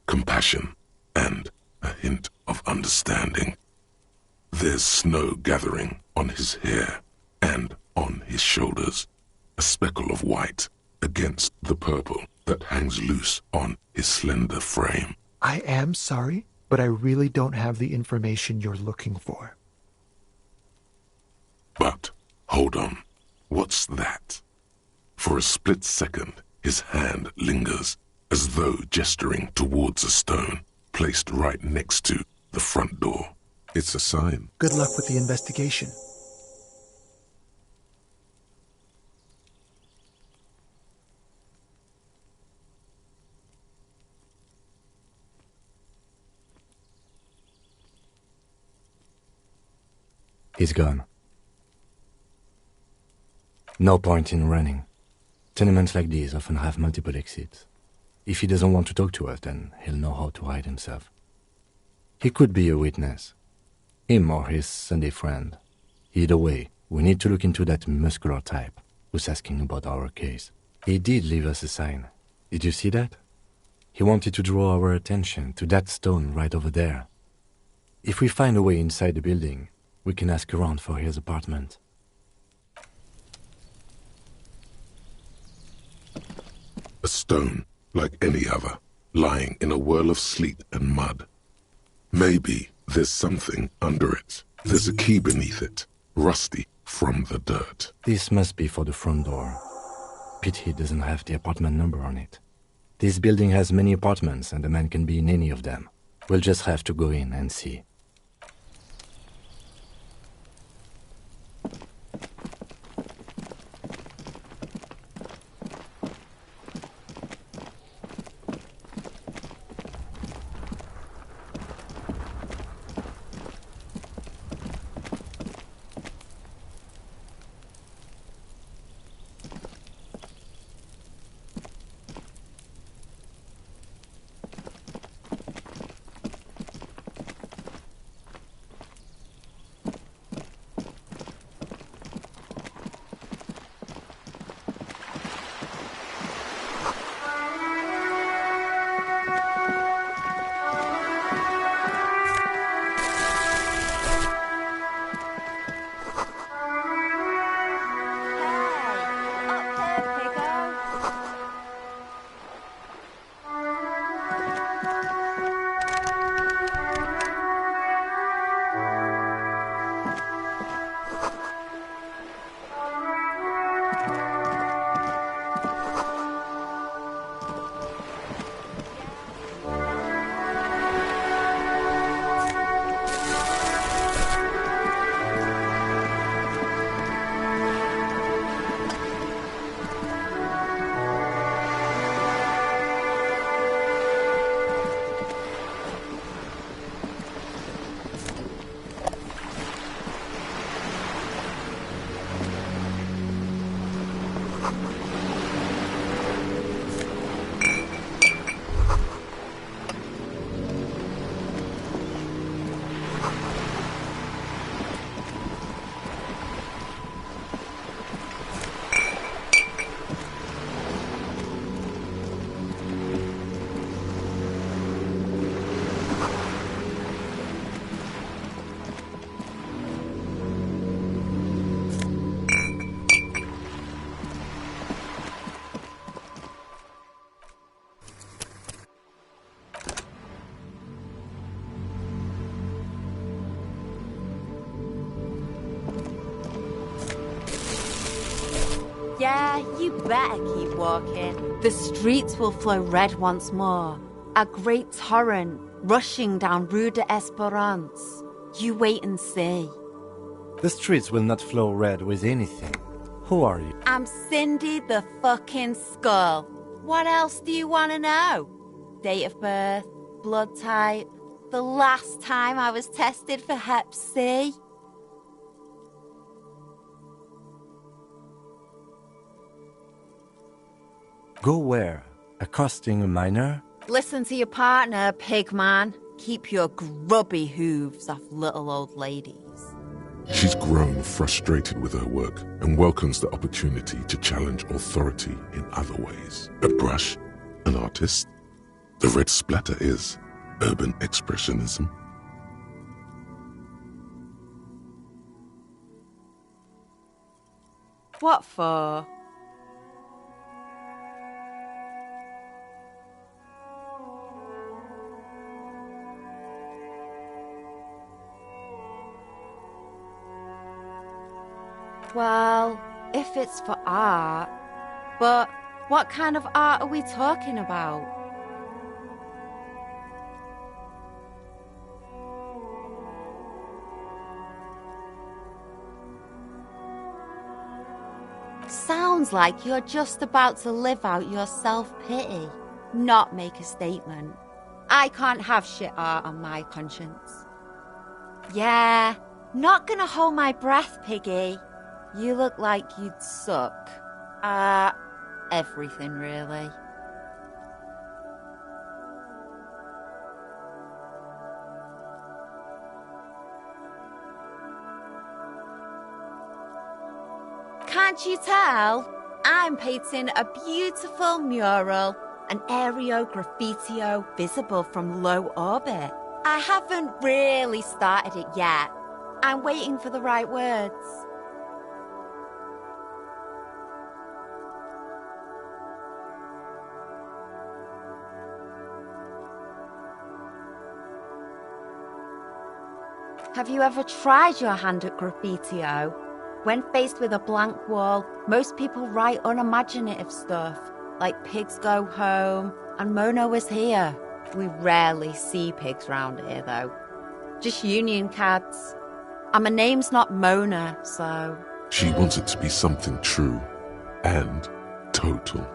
Compassion and a hint of understanding. There's snow gathering on his hair and on his shoulders, a speckle of white against the purple that hangs loose on his slender frame. I am sorry, but I really don't have the information you're looking for. But, hold on, what's that? For a split second, his hand lingers, as though gesturing towards a stone placed right next to the front door. It's a sign. Good luck with the investigation. He's gone. No point in running. Tenements like these often have multiple exits. If he doesn't want to talk to us, then he'll know how to hide himself. He could be a witness. Him or his Sunday friend. Either way, we need to look into that muscular type who's asking about our case. He did leave us a sign. Did you see that? He wanted to draw our attention to that stone right over there. If we find a way inside the building, we can ask around for his apartment. A stone, like any other, lying in a whirl of sleet and mud. Maybe there's something under it. There's a key beneath it, rusty from the dirt. This must be for the front door. Pity doesn't have the apartment number on it. This building has many apartments and the man can be in any of them. We'll just have to go in and see. Yeah, you better keep walking. The streets will flow red once more. A great torrent rushing down Rue de Esperance. You wait and see. The streets will not flow red with anything. Who are you? I'm Cindy the fucking Skull. What else do you want to know? Date of birth, blood type, the last time I was tested for Hep C. Go where? Accosting a minor? Listen to your partner, pig man. Keep your grubby hooves off little old ladies. She's grown frustrated with her work and welcomes the opportunity to challenge authority in other ways. A brush, an artist. The red splatter is urban expressionism. What for? Well, if it's for art, but what kind of art are we talking about? Sounds like you're just about to live out your self-pity, not make a statement. I can't have shit art on my conscience. Yeah, not gonna hold my breath, piggy. You look like you'd suck. Everything really. Can't you tell? I'm painting a beautiful mural, an aereo graffitio visible from low orbit. I haven't really started it yet. I'm waiting for the right words. Have you ever tried your hand at graffitio? When faced with a blank wall, most people write unimaginative stuff, like pigs go home and Mono is here. We rarely see pigs round here, though. Just union cats. And my name's not Mona, so... She wants it to be something true and total.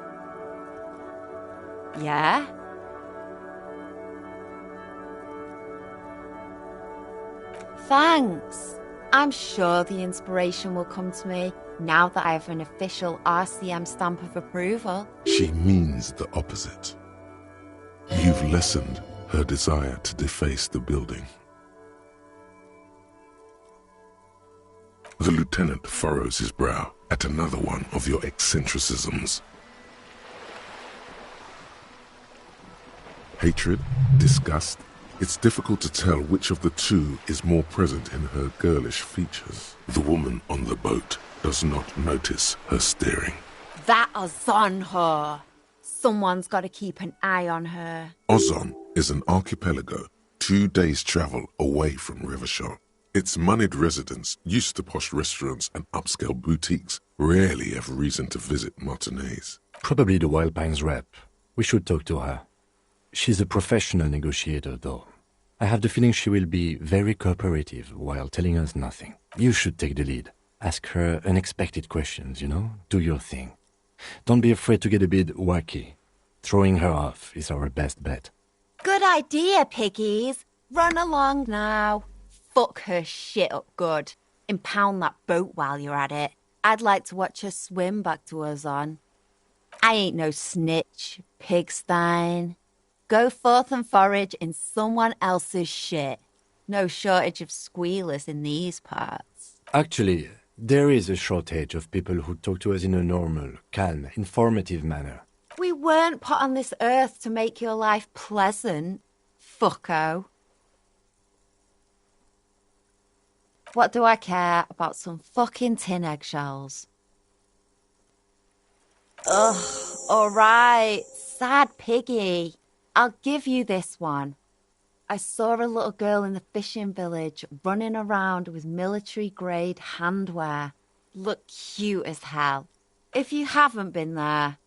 Yeah? Thanks. I'm sure the inspiration will come to me now that I have an official RCM stamp of approval. She means the opposite. You've lessened her desire to deface the building. The lieutenant furrows his brow at another one of your eccentricisms. Hatred, disgust, it's difficult to tell which of the two is more present in her girlish features. The woman on the boat does not notice her staring. That Ozon whore. Someone's got to keep an eye on her. Ozon is an archipelago 2 days' travel away from Rivershore. Its moneyed residents, used to posh restaurants and upscale boutiques, rarely have reason to visit Martinez. Probably the Wild Pines rep. We should talk to her. She's a professional negotiator, though. I have the feeling she will be very cooperative while telling us nothing. You should take the lead. Ask her unexpected questions, you know? Do your thing. Don't be afraid to get a bit wacky. Throwing her off is our best bet. Good idea, piggies. Run along now. Fuck her shit up good. Impound that boat while you're at it. I'd like to watch her swim back to Ozon. I ain't no snitch, pigstein. Go forth and forage in someone else's shit. No shortage of squealers in these parts. Actually, there is a shortage of people who talk to us in a normal, calm, informative manner. We weren't put on this earth to make your life pleasant, fucko. What do I care about some fucking tin eggshells? Ugh, alright, sad piggy. I'll give you this one. I saw a little girl in the fishing village running around with military-grade handwear. Look cute as hell. If you haven't been there,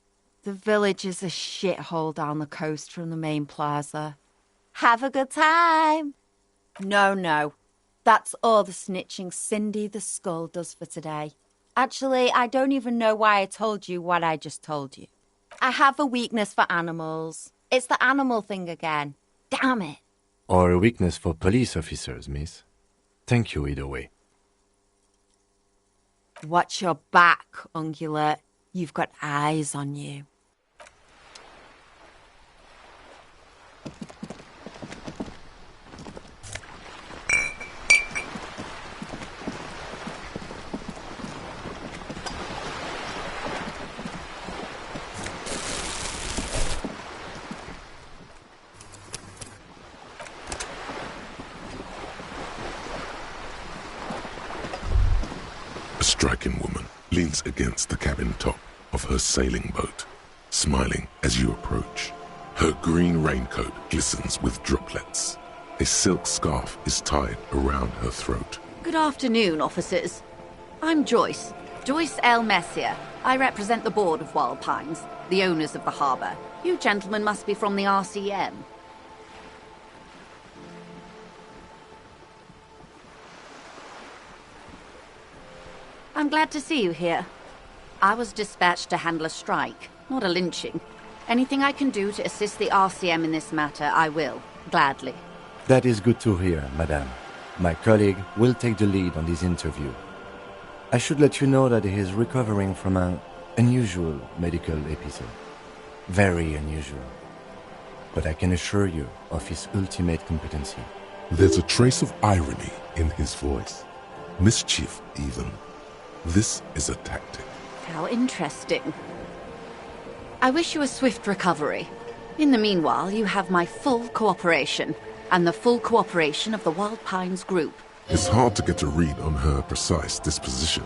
the village is a shithole down the coast from the main plaza. Have a good time. No. That's all the snitching Cindy the Skull does for today. Actually, I don't even know why I told you what I just told you. I have a weakness for animals. It's the animal thing again. Damn it. Or a weakness for police officers, miss. Thank you either way. Watch your back, Ungulate. You've got eyes on you. A striking woman leans against the cabin top of her sailing boat, smiling as you approach. Her green raincoat glistens with droplets. A silk scarf is tied around her throat. Good afternoon, officers. I'm Joyce Messier. I represent the board of Wild Pines, the owners of the harbour. You gentlemen must be from the RCM. I'm glad to see you here. I was dispatched to handle a strike, not a lynching. Anything I can do to assist the RCM in this matter, I will, gladly. That is good to hear, madame. My colleague will take the lead on this interview. I should let you know that he is recovering from an unusual medical episode. Very unusual. But I can assure you of his ultimate competency. There's a trace of irony in his voice. Mischief, even. This is a tactic. How interesting. I wish you a swift recovery. In the meanwhile, you have my full cooperation, and the full cooperation of the Wild Pines group. It's hard to get a read on her precise disposition,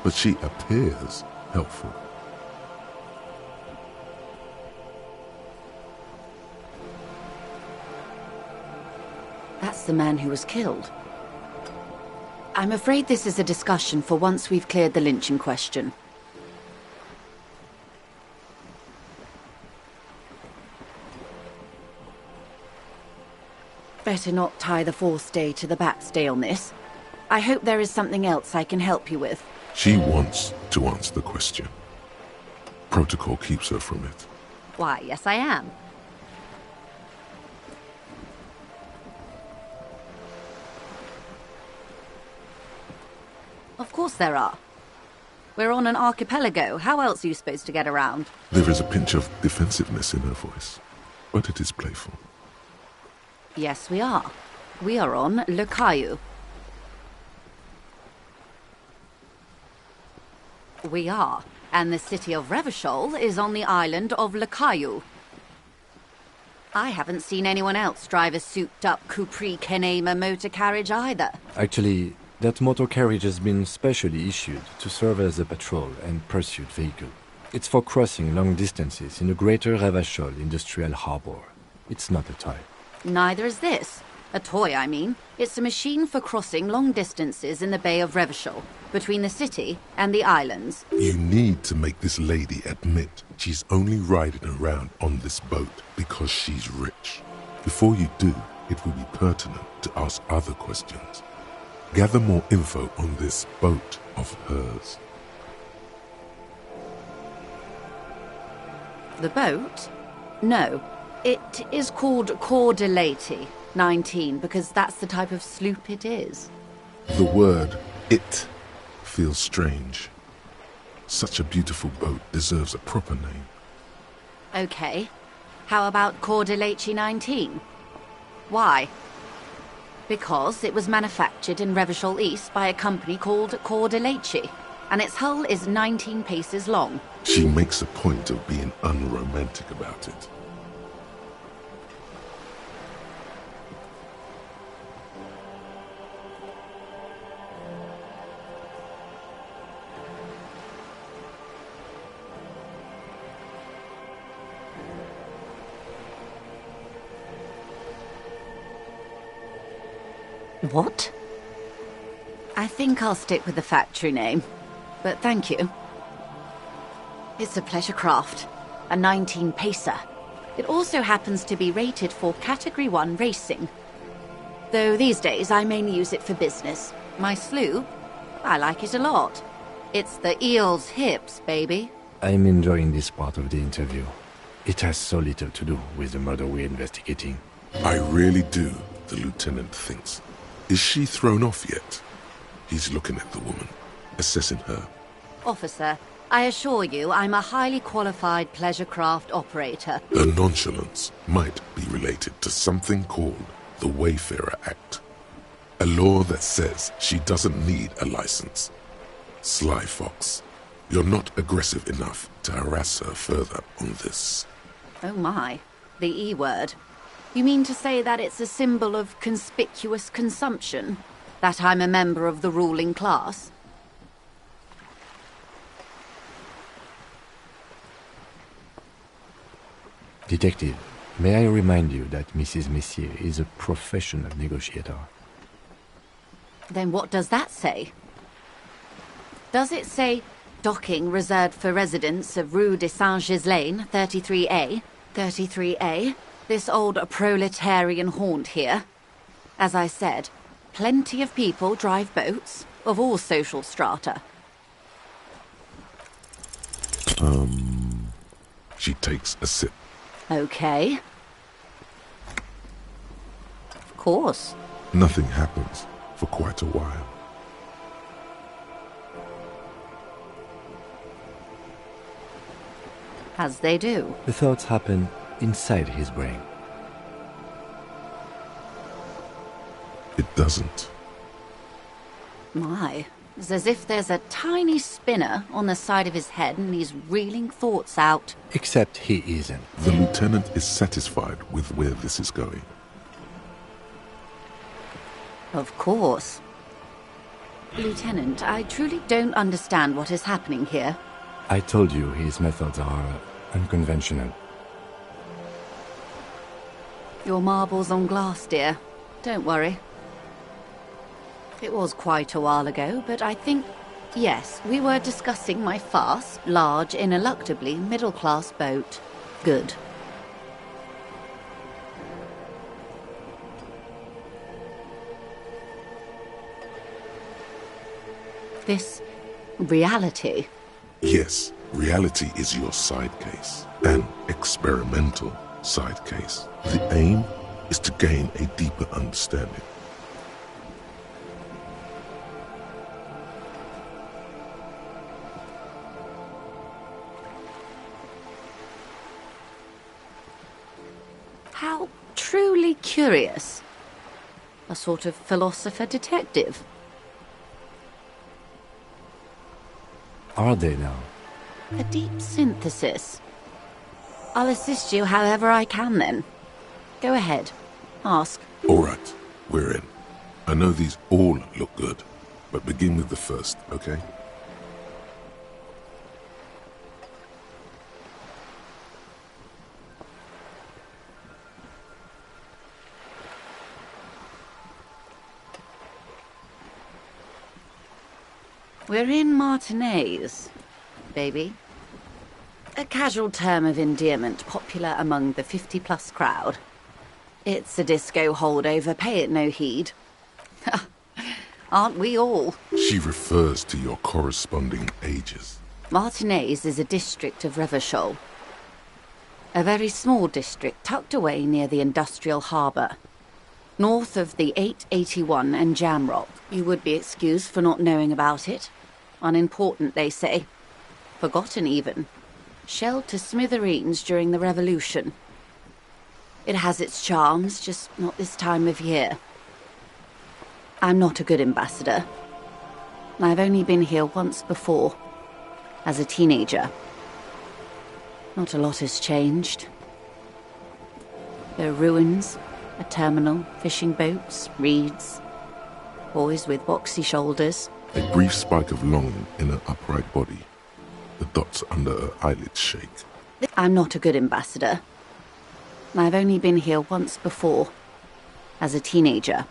but she appears helpful. That's the man who was killed. I'm afraid this is a discussion for once we've cleared the lynching question. Better not tie the forestay to the backstay on this. I hope there is something else I can help you with. She wants to answer the question. Protocol keeps her from it. Why, yes I am. Of course there are. We're on an archipelago. How else are you supposed to get around? There is a pinch of defensiveness in her voice, but it is playful. Yes, we are. We are on Le Caillou. We are. And the city of Revachol is on the island of Le Caillou. I haven't seen anyone else drive a souped-up Capri Kineema motor carriage either. Actually, that motor carriage has been specially issued to serve as a patrol and pursuit vehicle. It's for crossing long distances in the greater Revachol industrial harbor. It's not a toy. Neither is this. A toy, I mean. It's a machine for crossing long distances in the Bay of Revachol, between the city and the islands. You need to make this lady admit she's only riding around on this boat because she's rich. Before you do, it will be pertinent to ask other questions. Gather more info on this boat of hers. The boat? No. It is called Allocating 19 because that's the type of sloop it is. The word "it" feels strange. Such a beautiful boat deserves a proper name. Okay. How about Allocating 19? Why? Because it was manufactured in Revachol East by a company called Allocating, and its hull is 19 paces long. She makes a point of being unromantic about it. What? I think I'll stick with the factory name, but thank you. It's a pleasure craft, a 19-pacer. It also happens to be rated for Category 1 racing. Though these days I mainly use it for business. My sloop, I like it a lot. It's the eel's hips, baby. I'm enjoying this part of the interview. It has so little to do with the murder we're investigating. I really do, the lieutenant thinks. Is she thrown off yet? He's looking at the woman, assessing her. Officer, I assure you I'm a highly qualified pleasure craft operator. Her nonchalance might be related to something called the Wayfarer Act, a law that says she doesn't need a license. Sly fox, you're not aggressive enough to harass her further on this. Oh my, the E word. You mean to say that it's a symbol of conspicuous consumption? That I'm a member of the ruling class? Detective, may I remind you that Mrs. Messier is a professional negotiator? Then what does that say? Does it say docking reserved for residents of Rue de Saint-Ghislain, 33A? 33A? This old proletarian haunt here. As I said, plenty of people drive boats, of all social strata. She takes a sip. Okay. Of course. Nothing happens for quite a while. As they do. The thoughts happen inside his brain. It doesn't. My, It's as if there's a tiny spinner on the side of his head and he's reeling thoughts out. Except he isn't. The lieutenant is satisfied with where this is going. Of course. Lieutenant, I truly don't understand what is happening here. I told you his methods are unconventional. Your marbles on glass, dear. Don't worry. It was quite a while ago, but I think, yes, we were discussing my fast, large, ineluctably middle-class boat. Good. This reality. Yes, reality is your side case, an experimental side case. The aim is to gain a deeper understanding. How truly curious. A sort of philosopher-detective. Are they now? A deep synthesis. I'll assist you however I can then. Go ahead. Ask. All right, we're in. I know these all look good, but begin with the first, okay? We're in Martinez, baby. A casual term of endearment popular among the 50-plus crowd. It's a disco holdover, pay it no heed. Aren't we all? She refers to your corresponding ages. Martinez is a district of Revachol. A very small district tucked away near the industrial harbour. North of the 881 and Jamrock. You would be excused for not knowing about it. Unimportant, they say. Forgotten, even. Shelled to smithereens during the Revolution. It has its charms, just not this time of year. I'm not a good ambassador. I've only been here once before, as a teenager. Not a lot has changed. There are ruins, a terminal, fishing boats, reeds, boys with boxy shoulders. A brief spike of longing in her upright body. The dots under her eyelids shake. I'm not a good ambassador. I've only been here once before, as a teenager.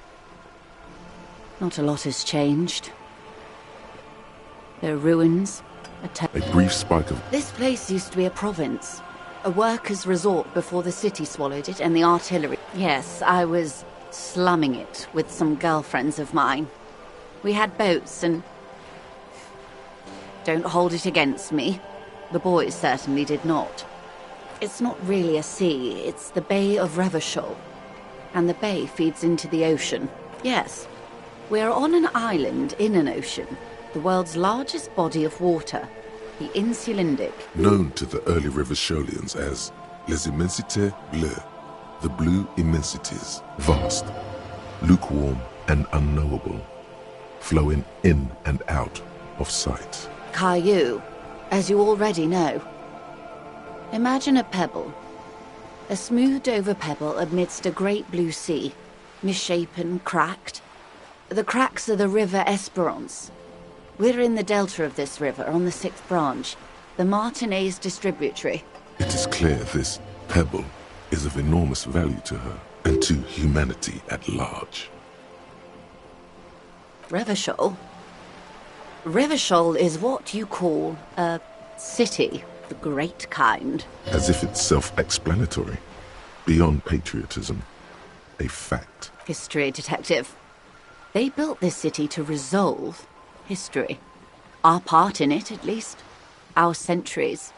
Not a lot has changed. There are ruins, a brief spike of... This place used to be a province. A workers' resort before the city swallowed it and the artillery. Yes, I was slumming it with some girlfriends of mine. We had boats and... Don't hold it against me. The boys certainly did not. It's not really a sea, it's the Bay of Revachol. And the bay feeds into the ocean. Yes, we're on an island in an ocean. The world's largest body of water. The Insulindic. Known to the early Revacholians as Les Immensités Bleues. The blue immensities. Vast, lukewarm and unknowable. Flowing in and out of sight. Caillou, as you already know. Imagine a pebble. A smoothed-over pebble amidst a great blue sea. Misshapen, cracked. The cracks are the River Esperance. We're in the delta of this river, on the 6th branch. The Martinez distributary. It is clear this pebble is of enormous value to her, and to humanity at large. Revachol? Revachol is what you call a city, the great kind. As if it's self-explanatory. Beyond patriotism. A fact. History detective. They built this city to resolve history. Our part in it, at least. Our centuries.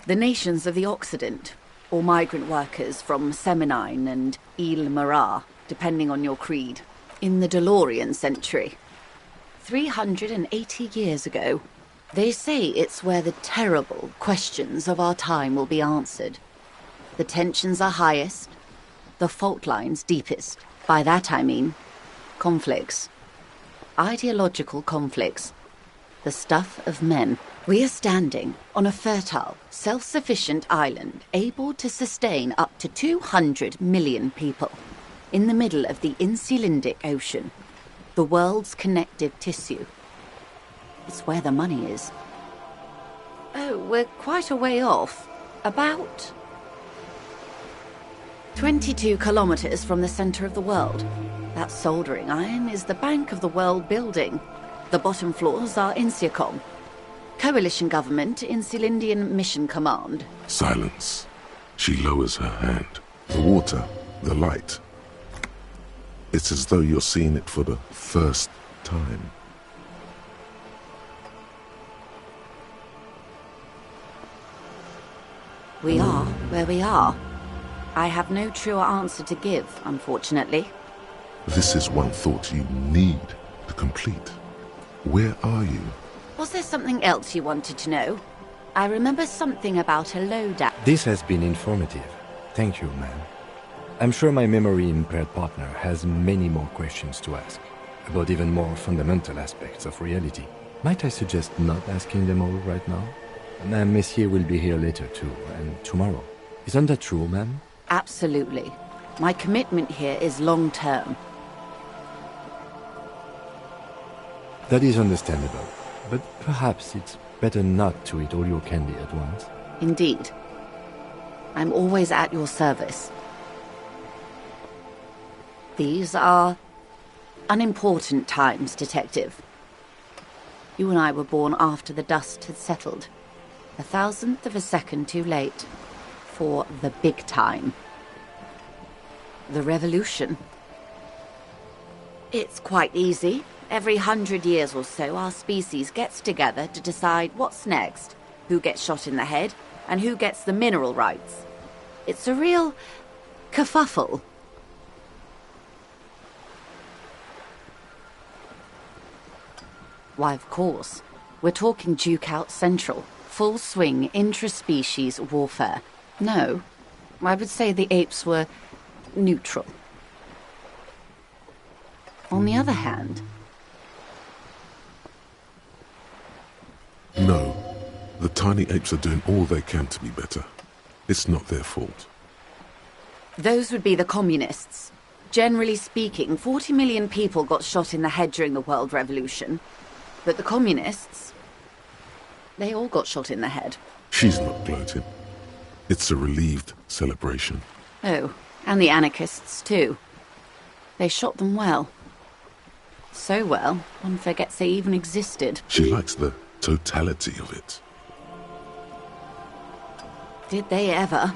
The nations of the Occident, or migrant workers from Seminine and Ile Marat, depending on your creed. In the DeLorean century. 380 years ago. They say it's where the terrible questions of our time will be answered. The tensions are highest, the fault lines deepest. By that I mean conflicts. ideological conflicts. The stuff of men. We are standing on a fertile, self-sufficient island able to sustain up to 200 million people in the middle of the Insulindic Ocean, the world's connective tissue. It's where the money is. Oh, we're quite a way off. About 22 kilometers from the center of the world. That soldering iron is the bank of the world building. The bottom floors are Insiacom. Coalition government, Insulindian Mission Command. Silence. She lowers her hand. The water, the light. It's as though you're seeing it for the first time. We are where we are. I have no truer answer to give, unfortunately. This is one thought you need to complete. Where are you? Was there something else you wanted to know? I remember something about a lowdown. This has been informative. Thank you, ma'am. I'm sure my memory-impaired partner has many more questions to ask, about even more fundamental aspects of reality. Might I suggest not asking them all right now? Madame Messier will be here later too, and tomorrow. Isn't that true, ma'am? Absolutely. My commitment here is long-term. That is understandable, but perhaps it's better not to eat all your candy at once. Indeed. I'm always at your service. These are unimportant times, Detective. You and I were born after the dust had settled. 1,000th of a second too late. For the big time. The revolution. It's quite easy. Every 100 years or so, our species gets together to decide what's next, who gets shot in the head, and who gets the mineral rights. It's a real kerfuffle. Why, of course. We're talking Duke Out Central. Full swing intraspecies warfare. No, I would say the apes were neutral. On the other hand... No, the tiny apes are doing all they can to be better. It's not their fault. Those would be the communists. Generally speaking, 40 million people got shot in the head during the World Revolution. But the communists... they all got shot in the head. She's not gloating. It's a relieved celebration. Oh, and the anarchists too. They shot them well. So well, one forgets they even existed. She likes the totality of it. Did they ever?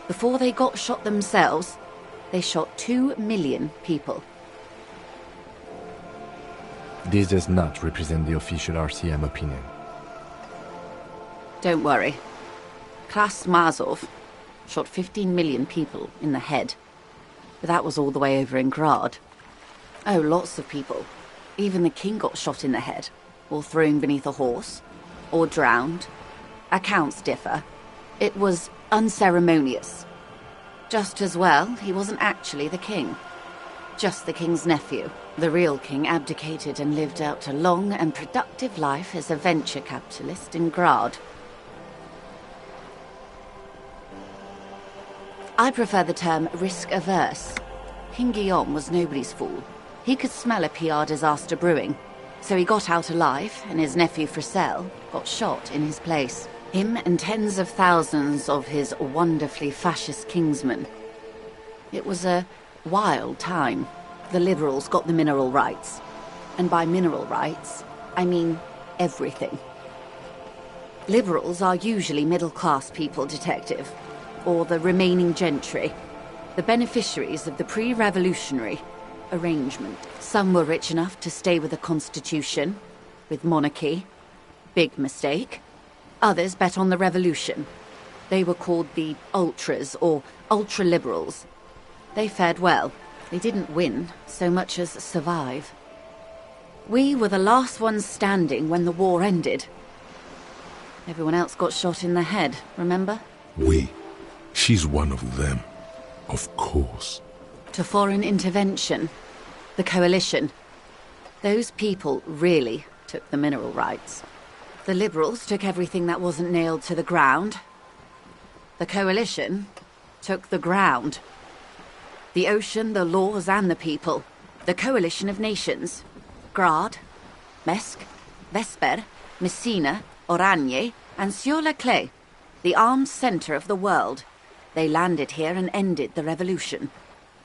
Before they got shot themselves, they shot 2 million people. This does not represent the official RCM opinion. Don't worry. Klas Mazov shot 15 million people in the head. But that was all the way over in Grad. Oh, lots of people. Even the king got shot in the head, or thrown beneath a horse, or drowned. Accounts differ. It was unceremonious. Just as well, he wasn't actually the king. Just the king's nephew. The real king abdicated and lived out a long and productive life as a venture capitalist in Grad. I prefer the term risk-averse. King Guillaume was nobody's fool. He could smell a PR disaster brewing, so he got out alive, and his nephew Fricelle got shot in his place. Him and tens of thousands of his wonderfully fascist kingsmen. It was a wild time. The liberals got the mineral rights. And by mineral rights, I mean everything. Liberals are usually middle-class people, Detective. Or the remaining gentry, the beneficiaries of the pre-revolutionary arrangement. Some were rich enough to stay with the constitution, with monarchy. Big mistake. Others bet on the revolution. They were called the ultras, or ultra-liberals. They fared well. They didn't win so much as survive. We were the last ones standing when the war ended. Everyone else got shot in the head, remember? We. She's one of them. Of course. To foreign intervention. The coalition. Those people really took the mineral rights. The Liberals took everything that wasn't nailed to the ground. The Coalition took the ground. The ocean, the laws, and the people. The Coalition of Nations. Grad, Mesk, Vesper, Messina, Oranje, and Sur-le-Clay. The armed center of the world. They landed here and ended the revolution.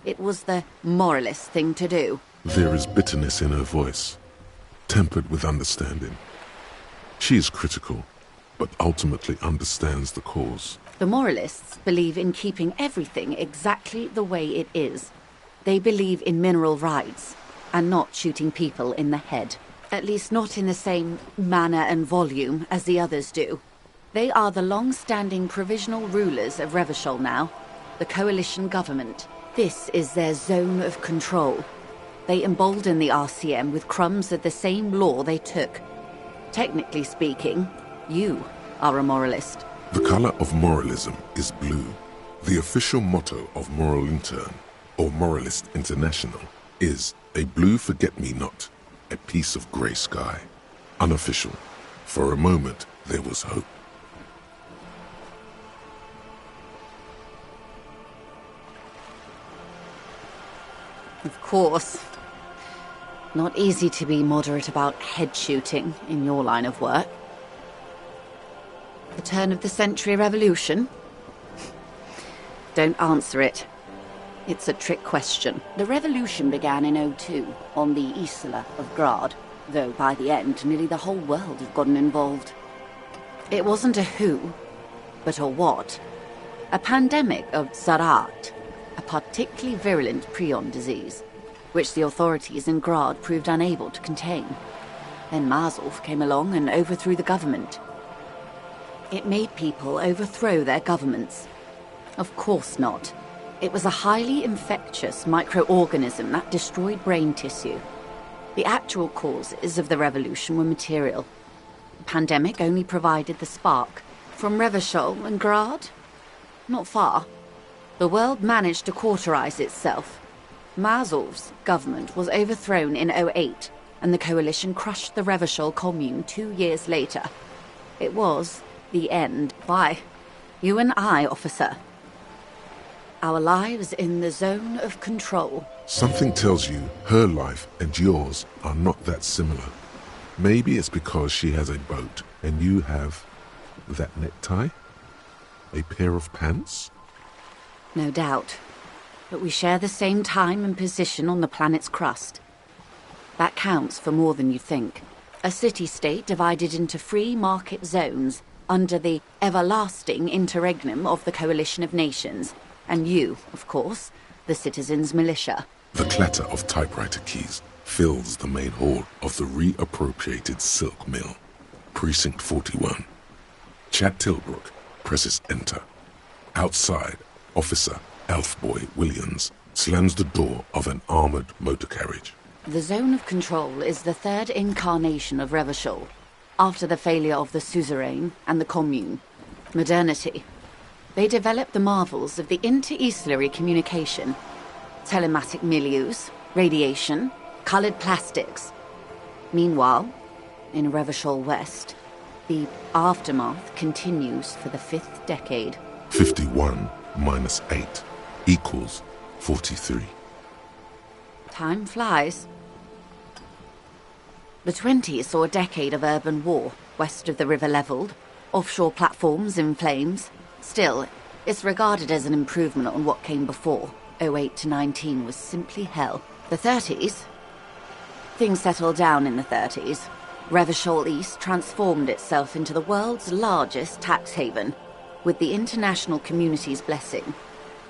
It was the moralist thing to do. There is bitterness in her voice, tempered with understanding. She is critical, but ultimately understands the cause. The moralists believe in keeping everything exactly the way it is. They believe in mineral rights, and not shooting people in the head. At least not in the same manner and volume as the others do. They are the long-standing provisional rulers of Revachol now, the coalition government. This is their zone of control. They embolden the RCM with crumbs of the same law they took. Technically speaking, you are a moralist. The color of moralism is blue. The official motto of Moral Intern, or Moralist International, is a blue forget-me-not, a piece of grey sky. Unofficial. For a moment, there was hope. Of course. Not easy to be moderate about head shooting in your line of work. The turn of the century revolution? Don't answer it. It's a trick question. The revolution began in 02 on the Isla of Grad, though by the end nearly the whole world had gotten involved. It wasn't a who, but a what. A pandemic of Zarat, a particularly virulent prion disease, which the authorities in Grad proved unable to contain. Then Mazov came along and overthrew the government. It made people overthrow their governments. Of course not. It was a highly infectious microorganism that destroyed brain tissue. The actual causes of the revolution were material. The pandemic only provided the spark. From Revachol and Grad? Not far. The world managed to cauterize itself. Mazov's government was overthrown in 08, and the coalition crushed the Revachol commune 2 years later. It was the end. Why? You and I, officer. Our lives in the zone of control. Something tells you her life and yours are not that similar. Maybe it's because she has a boat and you have that necktie? A pair of pants? No doubt. But we share the same time and position on the planet's crust. That counts for more than you think. A city-state divided into free market zones under the everlasting interregnum of the Coalition of Nations. And you, of course, the citizens' militia. The clatter of typewriter keys fills the main hall of the reappropriated silk mill. Precinct 41. Chad Tilbrook presses enter. Outside, Officer Elfboy Williams slams the door of an armored motor carriage. The zone of control is the third incarnation of Revachol, after the failure of the suzerain and the commune. Modernity. They developed the marvels of the inter-estuary communication, telematic milieus, radiation, colored plastics. Meanwhile, in Revachol West, the aftermath continues for the 5th decade. 51 minus 8 equals 43. Time flies. The 20s saw a decade of urban war, west of the river leveled, offshore platforms in flames. Still, it's regarded as an improvement on what came before. 08 to 19 was simply hell. The 30s? Things settled down in the 30s. Revachol East transformed itself into the world's largest tax haven, with the international community's blessing.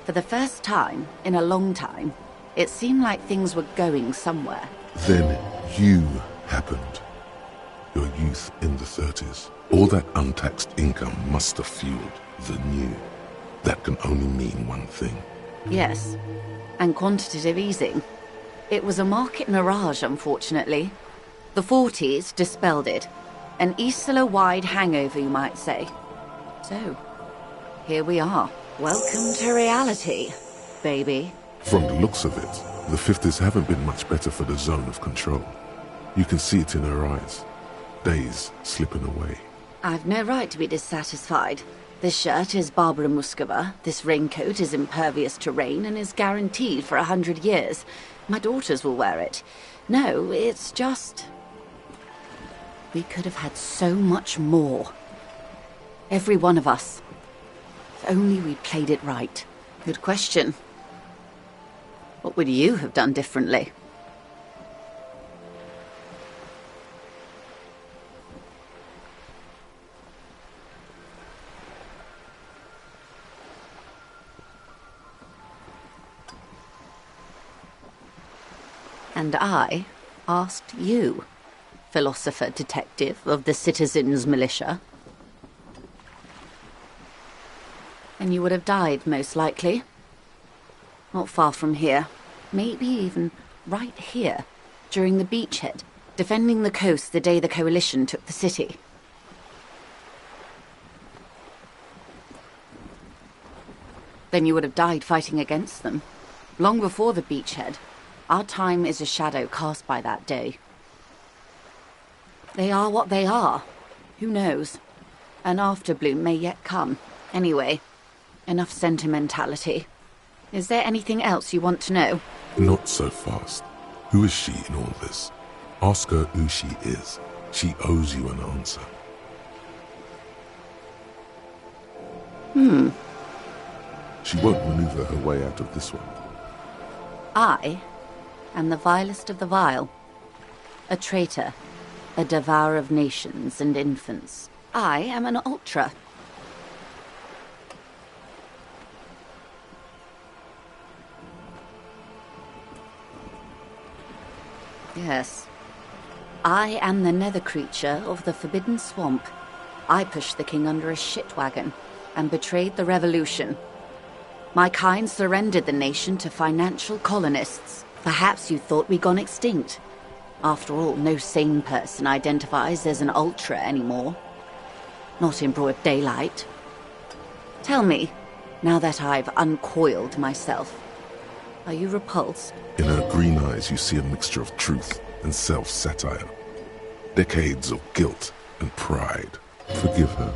For the first time in a long time, it seemed like things were going somewhere. Then you happened. Your youth in the 30s. All that untaxed income must have fueled the new. That can only mean one thing. Yes, and quantitative easing. It was a market mirage, unfortunately. The 40s dispelled it. An Isla-wide hangover, you might say. So, here we are. Welcome to reality, baby. From the looks of it, the 50s haven't been much better for the zone of control. You can see it in her eyes. Days slipping away. I've no right to be dissatisfied. This shirt is Barbara Muscova, this raincoat is impervious to rain and is guaranteed for 100 years. My daughters will wear it. No, it's just... We could have had so much more. Every one of us. If only we'd played it right. Good question. What would you have done differently? And I asked you, philosopher detective of the Citizens Militia. And you would have died, most likely. Not far from here. Maybe even right here, during the beachhead, defending the coast the day the Coalition took the city. Then you would have died fighting against them, long before the beachhead. Our time is a shadow cast by that day. They are what they are. Who knows? An afterbloom may yet come. Anyway, enough sentimentality. Is there anything else you want to know? Not so fast. Who is she in all this? Ask her who she is. She owes you an answer. She won't maneuver her way out of this one. I am the vilest of the vile. A traitor. A devourer of nations and infants. I am an ultra. Yes. I am the nether creature of the Forbidden Swamp. I pushed the king under a shit wagon and betrayed the revolution. My kind surrendered the nation to financial colonists. Perhaps you thought we'd gone extinct. After all, no sane person identifies as an ultra anymore. Not in broad daylight. Tell me, now that I've uncoiled myself, are you repulsed? In her green eyes you see a mixture of truth and self-satire. Decades of guilt and pride. Forgive her.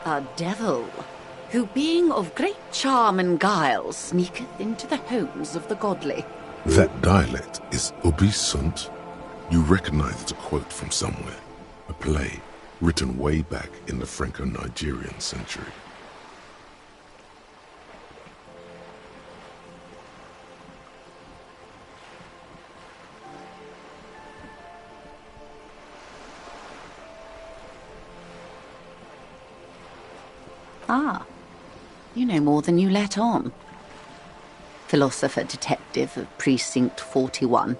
A devil, who being of great charm and guile, sneaketh into the homes of the godly. That dialect is obeisant. You recognize it's a quote from somewhere. A play written way back in the Franco-Nigerian century. Ah, you know more than you let on. Philosopher detective of Precinct 41.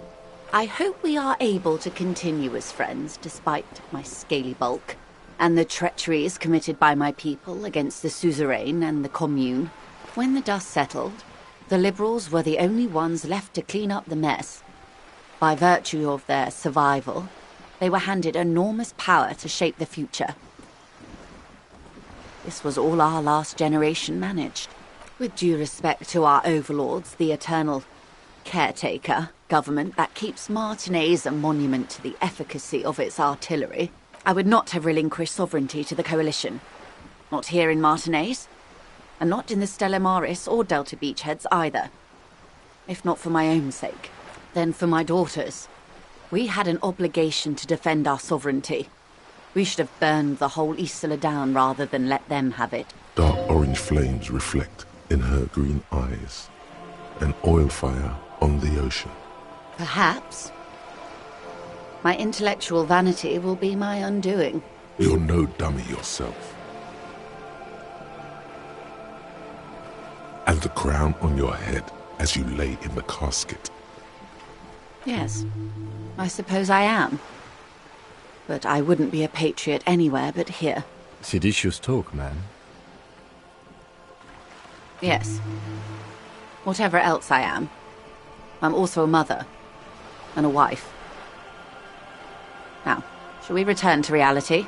I hope we are able to continue as friends despite my scaly bulk and the treacheries committed by my people against the suzerain and the commune. When the dust settled, the liberals were the only ones left to clean up the mess. By virtue of their survival, they were handed enormous power to shape the future. This was all our last generation managed. With due respect to our overlords, the eternal caretaker government that keeps Martinez a monument to the efficacy of its artillery, I would not have relinquished sovereignty to the Coalition. Not here in Martinez, and not in the Stella Maris or Delta Beachheads either. If not for my own sake, then for my daughters. We had an obligation to defend our sovereignty. We should have burned the whole Isola down rather than let them have it. Dark orange flames reflect in her green eyes. An oil fire on the ocean. Perhaps. My intellectual vanity will be my undoing. You're no dummy yourself. And the crown on your head as you lay in the casket. Yes, I suppose I am. But I wouldn't be a patriot anywhere but here. Seditious talk, man. Yes. Whatever else I am, I'm also a mother. And a wife. Now, shall we return to reality?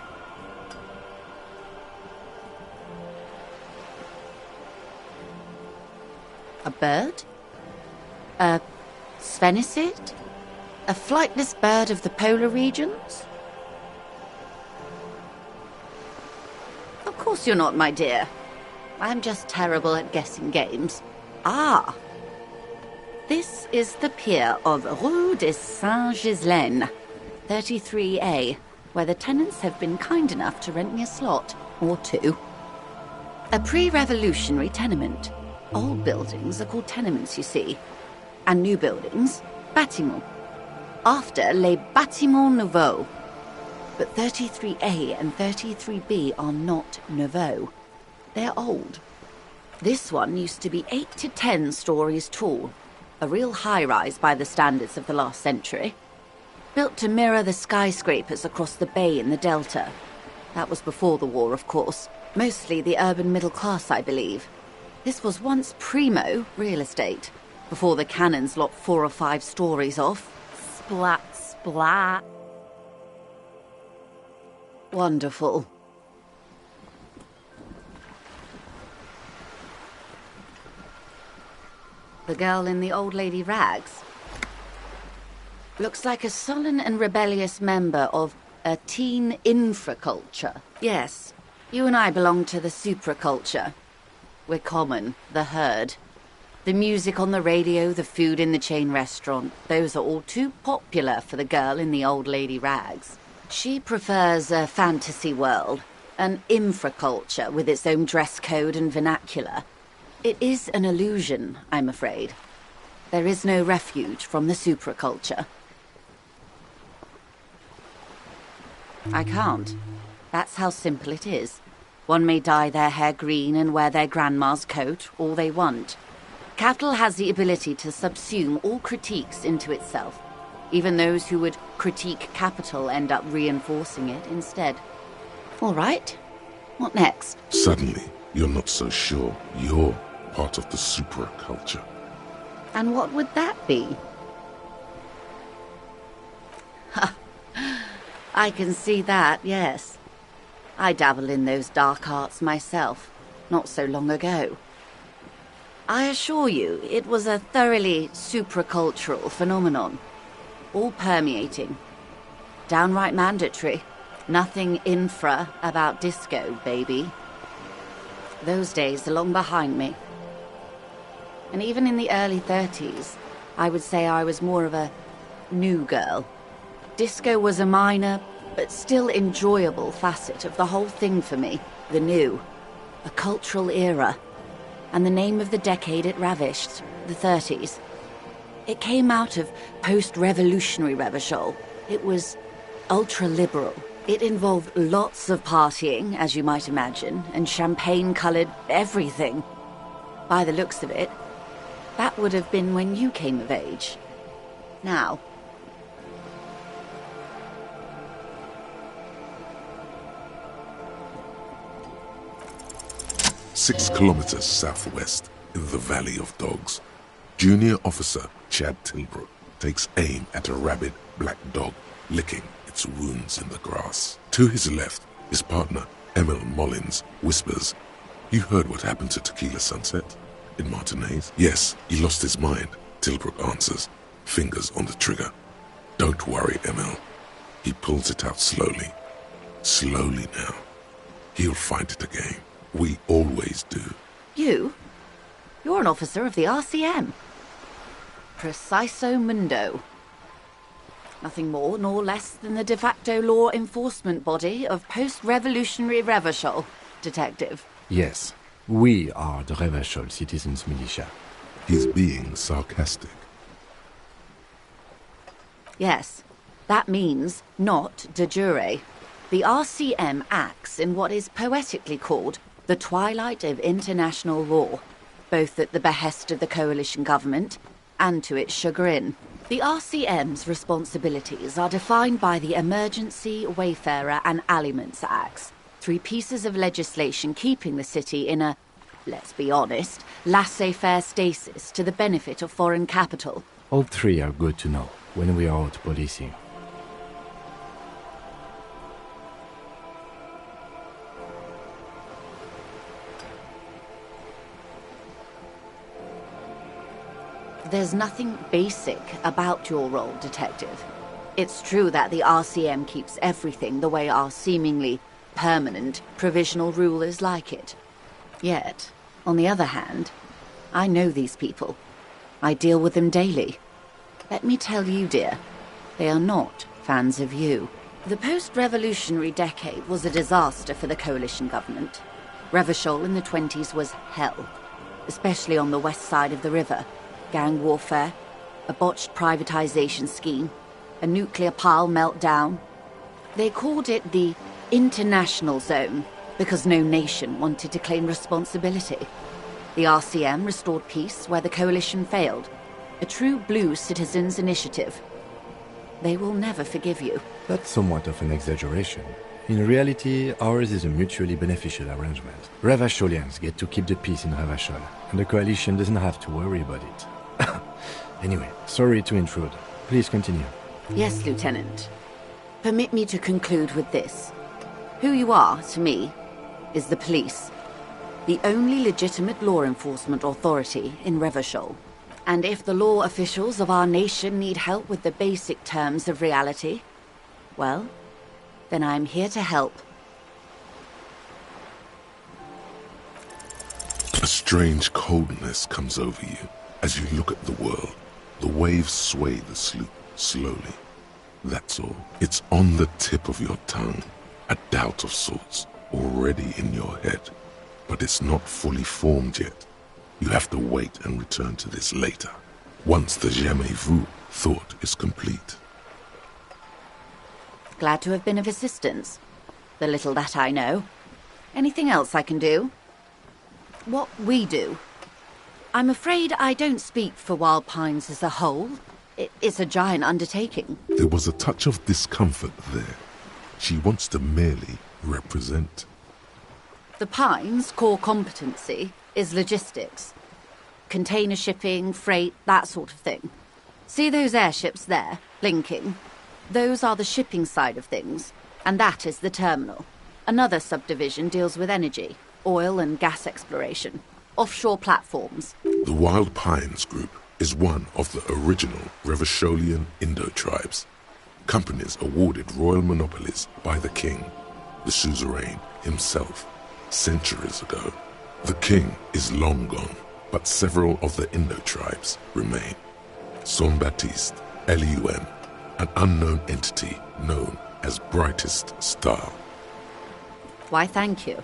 A bird? A sphenicid? A flightless bird of the polar regions? Of course you're not, my dear. I'm just terrible at guessing games. Ah! This is the pier of Rue de Saint-Ghislain, 33A, where the tenants have been kind enough to rent me a slot, or two. A pre-revolutionary tenement. Old buildings are called tenements, you see. And new buildings, bâtiments. After les bâtiments nouveaux. But 33A and 33B are not nouveaux. They're old. This one used to be 8 to 10 stories tall. A real high-rise by the standards of the last century. Built to mirror the skyscrapers across the bay in the Delta. That was before the war, of course. Mostly the urban middle class, I believe. This was once primo real estate, before the cannons lopped 4 or 5 stories off. Splat, splat. Wonderful. The girl in the old lady rags looks like a sullen and rebellious member of a teen infraculture. Yes, you and I belong to the supraculture. We're common, the herd. The music on the radio, the food in the chain restaurant, those are all too popular for the girl in the old lady rags. She prefers a fantasy world, an infraculture with its own dress code and vernacular. It is an illusion, I'm afraid. There is no refuge from the supraculture. I can't. That's how simple it is. One may dye their hair green and wear their grandma's coat all they want. Capital has the ability to subsume all critiques into itself. Even those who would critique capital end up reinforcing it instead. All right. What next? Suddenly, you're not so sure you're part of the supraculture. And what would that be? I can see that, yes. I dabble in those dark arts myself, not so long ago. I assure you, it was a thoroughly supracultural phenomenon. All permeating. Downright mandatory. Nothing infra about disco, baby. Those days are long behind me. And even in the early 30s, I would say I was more of a new girl. Disco was a minor, but still enjoyable facet of the whole thing for me. The new. A cultural era. And the name of the decade it ravished, the 30s. It came out of post-revolutionary Revachol. It was ultra-liberal. It involved lots of partying, as you might imagine, and champagne-coloured everything. By the looks of it, that would have been when you came of age. Now. Six kilometers southwest, in the Valley of Dogs, Junior Officer Chad Tilbrook takes aim at a rabid black dog licking its wounds in the grass. To his left, his partner, Emil Mullins, whispers, "You heard what happened to Tequila Sunset in Martinez?" "Yes, he lost his mind," Tilbrook answers, fingers on the trigger. "Don't worry, Emil." He pulls it out slowly. Slowly now. He'll find it again. We always do. You? You're an officer of the RCM. Preciso mundo. Nothing more nor less than the de facto law enforcement body of post-revolutionary Revachol, Detective. Yes, we are the Revachol Citizens Militia. He's being sarcastic. Yes, that means not de jure. The RCM acts in what is poetically called the twilight of international law, both at the behest of the coalition government and to its chagrin. The RCM's responsibilities are defined by the Emergency, Wayfarer and Aliments Acts, 3 pieces of legislation keeping the city in a, let's be honest, laissez-faire stasis to the benefit of foreign capital. All 3 are good to know when we are out policing. There's nothing basic about your role, Detective. It's true that the RCM keeps everything the way our seemingly permanent, provisional rulers like it. Yet, on the other hand, I know these people. I deal with them daily. Let me tell you, dear, they are not fans of you. The post-revolutionary decade was a disaster for the coalition government. Revachol in the 20s was hell, especially on the west side of the river. Gang warfare, a botched privatization scheme, a nuclear pile meltdown. They called it the International Zone because no nation wanted to claim responsibility. The RCM restored peace where the coalition failed. A true blue citizens' initiative. They will never forgive you. That's somewhat of an exaggeration. In reality, ours is a mutually beneficial arrangement. Revacholians get to keep the peace in Revachol, and the coalition doesn't have to worry about it. Anyway, sorry to intrude. Please continue. Yes, Lieutenant. Permit me to conclude with this. Who you are, to me, is the police. The only legitimate law enforcement authority in Revachol. And if the law officials of our nation need help with the basic terms of reality, well, then I'm here to help. A strange coldness comes over you as you look at the world. The waves sway the sloop slowly. That's all. It's on the tip of your tongue, a doubt of sorts, already in your head. But it's not fully formed yet. You have to wait and return to this later, once the jamais vu thought is complete. Glad to have been of assistance. The little that I know. Anything else I can do? What we do? I'm afraid I don't speak for Wild Pines as a whole. It's a giant undertaking. There was a touch of discomfort there. She wants to merely represent. The Pines' core competency is logistics. Container shipping, freight, that sort of thing. See those airships there, blinking? Those are the shipping side of things, and that is the terminal. Another subdivision deals with energy, oil and gas exploration, offshore platforms. The Wild Pines Group is one of the original Revacholian Indo-tribes. Companies awarded royal monopolies by the king, the suzerain himself, centuries ago. The king is long gone, but several of the Indo-tribes remain. Son Baptiste, Elysium, an unknown entity known as Brightest Star. Why, thank you.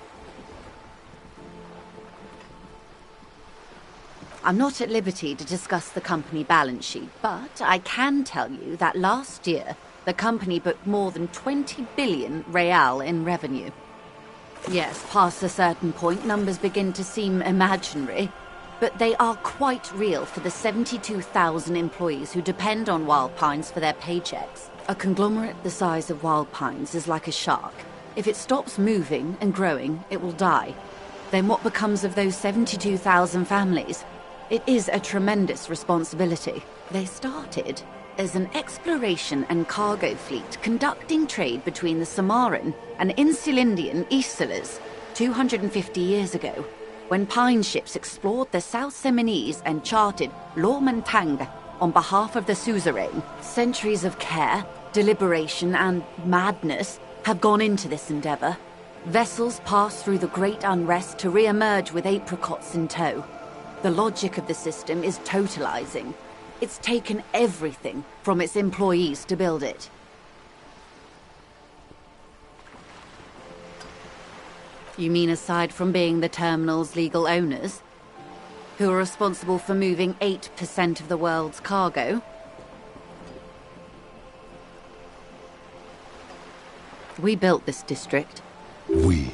I'm not at liberty to discuss the company balance sheet, but I can tell you that last year, the company booked more than 20 billion real in revenue. Yes, past a certain point, numbers begin to seem imaginary, but they are quite real for the 72,000 employees who depend on Wild Pines for their paychecks. A conglomerate the size of Wild Pines is like a shark. If it stops moving and growing, it will die. Then what becomes of those 72,000 families? It is a tremendous responsibility. They started as an exploration and cargo fleet conducting trade between the Samaran and Insulindian Isolas 250 years ago, when pine ships explored the South Seminese and charted Lomantang on behalf of the suzerain. Centuries of care, deliberation, and madness have gone into this endeavor. Vessels pass through the great unrest to re-emerge with apricots in tow. The logic of the system is totalizing. It's taken everything from its employees to build it. You mean aside from being the terminal's legal owners, who are responsible for moving 8% of the world's cargo? We built this district. We.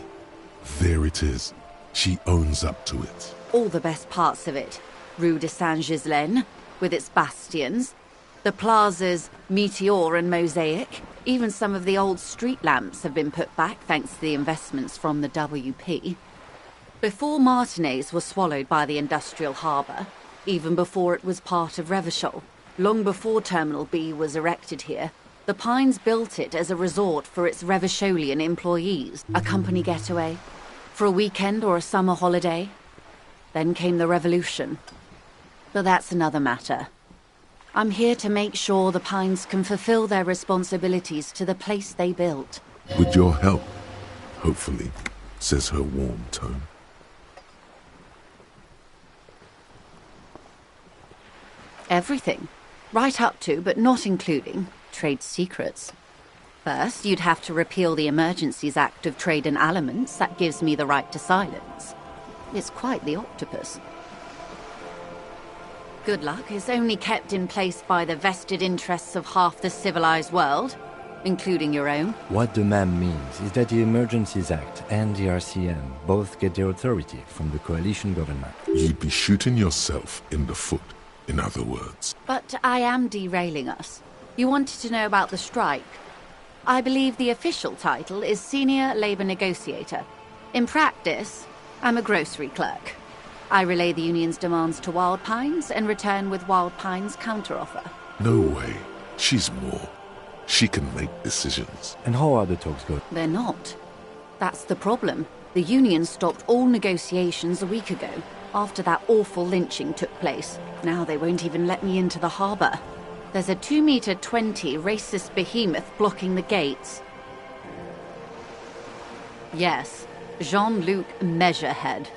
There it is. She owns up to it. All the best parts of it. Rue de Saint-Ghislain, with its bastions, the plazas Meteor and Mosaic. Even some of the old street lamps have been put back thanks to the investments from the WP. Before Martinez was swallowed by the industrial harbour, even before it was part of Revachol, long before Terminal B was erected here, the Pines built it as a resort for its Revacholian employees, a company getaway, for a weekend or a summer holiday. Then came the revolution. But that's another matter. I'm here to make sure the Pines can fulfill their responsibilities to the place they built. With your help, hopefully, says her warm tone. Everything. Right up to, but not including, trade secrets. First, you'd have to repeal the Emergencies Act of Trade in Aliments that gives me the right to silence. It's quite the octopus. Good luck is only kept in place by the vested interests of half the civilized world, including your own. What the ma'am means is that the Emergencies Act and the RCM both get their authority from the coalition government. You'd be shooting yourself in the foot, in other words. But I am derailing us. You wanted to know about the strike. I believe the official title is Senior Labor Negotiator. In practice, I'm a grocery clerk. I relay the union's demands to Wild Pines and return with Wild Pines' counteroffer. No way. She's more. She can make decisions. And how are the talks going? They're not. That's the problem. The union stopped all negotiations a week ago, after that awful lynching took place. Now they won't even let me into the harbour. There's a 2-meter-20 racist behemoth blocking the gates. Yes, Jean-Luc Measurehead.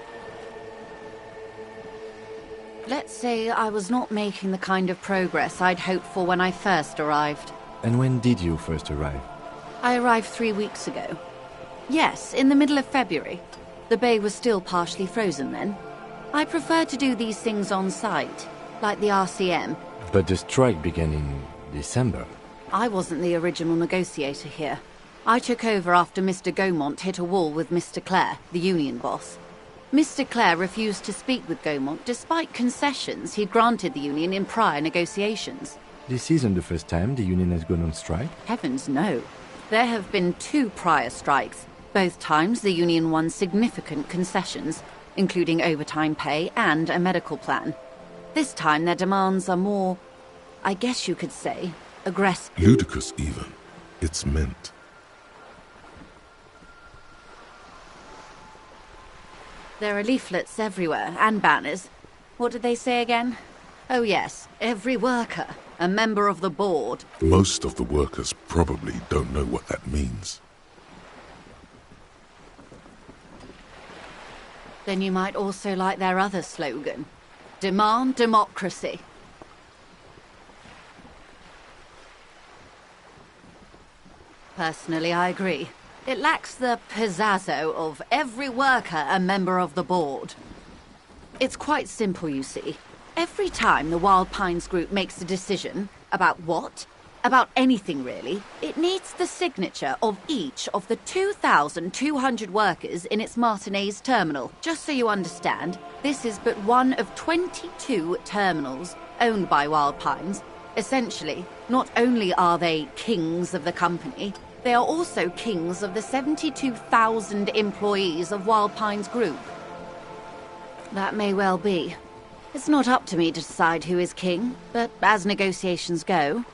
Let's say I was not making the kind of progress I'd hoped for when I first arrived. And when did you first arrive? I arrived 3 weeks ago. Yes, in the middle of February. The bay was still partially frozen then. I prefer to do these things on site, like the RCM. But the strike began in December. I wasn't the original negotiator here. I took over after Mr. Gaumont hit a wall with Mr. Clare, the union boss. Mr. Clare refused to speak with Gaumont despite concessions he'd granted the union in prior negotiations. This isn't the first time the union has gone on strike? Heavens no. There have been 2 prior strikes. Both times the union won significant concessions, including overtime pay and a medical plan. This time their demands are more, I guess you could say, aggressive. Ludicrous even. It's meant. There are leaflets everywhere, and banners. What did they say again? Oh yes, every worker, a member of the board. Most of the workers probably don't know what that means. Then you might also like their other slogan. Demand democracy. Personally, I agree. It lacks the pizzazzo of every worker a member of the board. It's quite simple, you see. Every time the Wild Pines group makes a decision about what? About anything, really, it needs the signature of each of the 2,200 workers in its Martinez terminal. Just so you understand, this is but one of 22 terminals owned by Wild Pines. Essentially, not only are they kings of the company, they are also kings of the 72,000 employees of Wild Pines Group. That may well be. It's not up to me to decide who is king, but as negotiations go,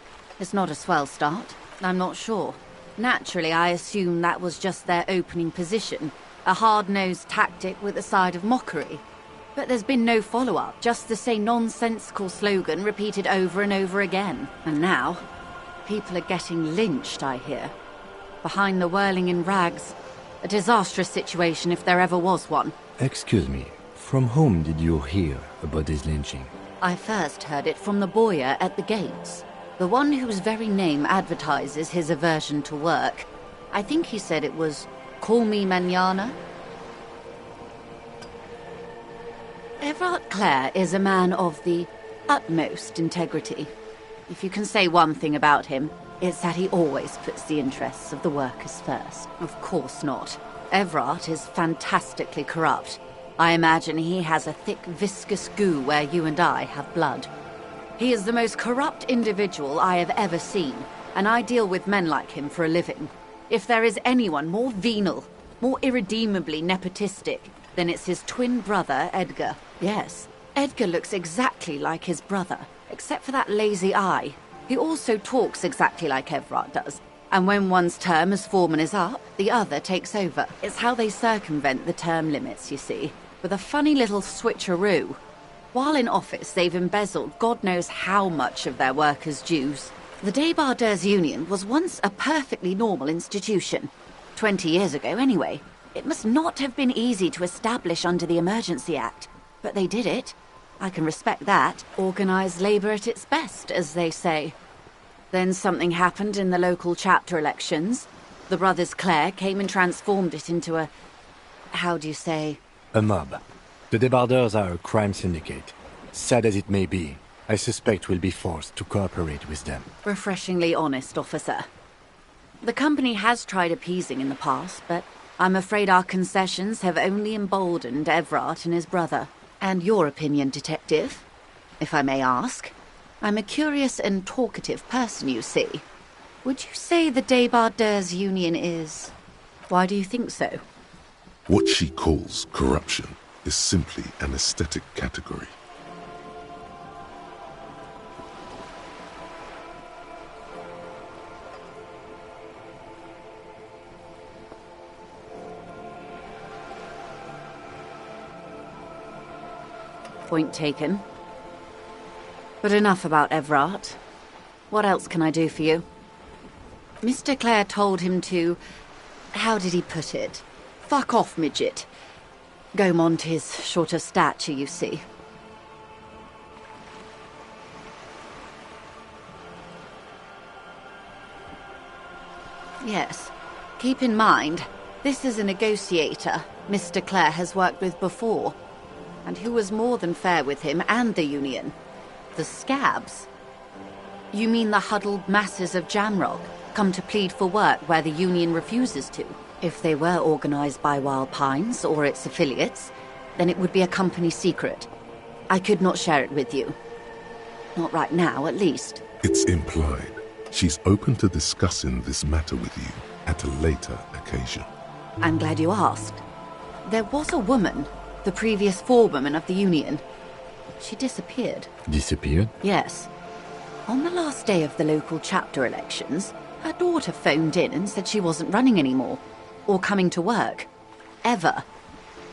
it's not a swell start. I'm not sure. Naturally, I assume that was just their opening position, a hard-nosed tactic with a side of mockery. But there's been no follow-up, just the same nonsensical slogan repeated over and over again. And now, people are getting lynched, I hear. Behind the whirling in rags. A disastrous situation if there ever was one. Excuse me, from whom did you hear about this lynching? I first heard it from the bowyer at the gates. The one whose very name advertises his aversion to work. I think he said it was Call Me Mañana. Everard Clare is a man of the utmost integrity. If you can say one thing about him, it's that he always puts the interests of the workers first. Of course not. Everard is fantastically corrupt. I imagine he has a thick, viscous goo where you and I have blood. He is the most corrupt individual I have ever seen, and I deal with men like him for a living. If there is anyone more venal, more irredeemably nepotistic, then it's his twin brother, Edgar. Yes, Edgar looks exactly like his brother, except for that lazy eye. He also talks exactly like Everard does, and when one's term as foreman is up, the other takes over. It's how they circumvent the term limits, you see, with a funny little switcheroo. While in office, they've embezzled God knows how much of their workers' dues. The Débardeurs Union was once a perfectly normal institution. 20 years ago, anyway. It must not have been easy to establish under the Emergency Act, but they did it. I can respect that. Organised labour at its best, as they say. Then something happened in the local chapter elections. The brothers Clare came and transformed it into a... how do you say? A mob. The Débardeurs are a crime syndicate. Sad as it may be, I suspect we'll be forced to cooperate with them. Refreshingly honest, officer. The company has tried appeasing in the past, but I'm afraid our concessions have only emboldened Everard and his brother. And your opinion, detective, if I may ask? I'm a curious and talkative person, you see. Would you say the Débardeurs Union is... why do you think so? What she calls corruption is simply an aesthetic category. Point taken. But enough about Everard. What else can I do for you? Mr. Clare told him to... how did he put it? Fuck off, midget. Gaumont is short of stature, you see. Yes. Keep in mind, this is a negotiator Mr. Clare has worked with before, and who was more than fair with him and the Union. The scabs. You mean the huddled masses of Jamrock come to plead for work where the Union refuses to? If they were organised by Wild Pines or its affiliates, then it would be a company secret. I could not share it with you. Not right now, at least. It's implied. She's open to discussing this matter with you at a later occasion. I'm glad you asked. There was a woman, the previous forewoman of the Union. She disappeared. Disappeared? Yes. On the last day of the local chapter elections, her daughter phoned in and said she wasn't running anymore. Or coming to work. Ever.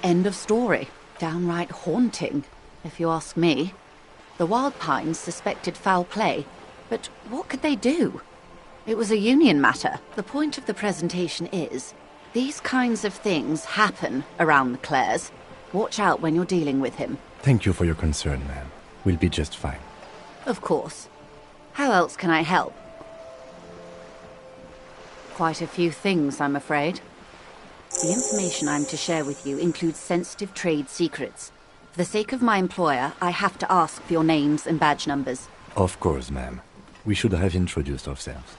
End of story. Downright haunting, if you ask me. The Wild Pines suspected foul play, but what could they do? It was a Union matter. The point of the presentation is, these kinds of things happen around the Clares. Watch out when you're dealing with him. Thank you for your concern, ma'am. We'll be just fine. Of course. How else can I help? Quite a few things, I'm afraid. The information I'm to share with you includes sensitive trade secrets. For the sake of my employer, I have to ask for your names and badge numbers. Of course, ma'am. We should have introduced ourselves.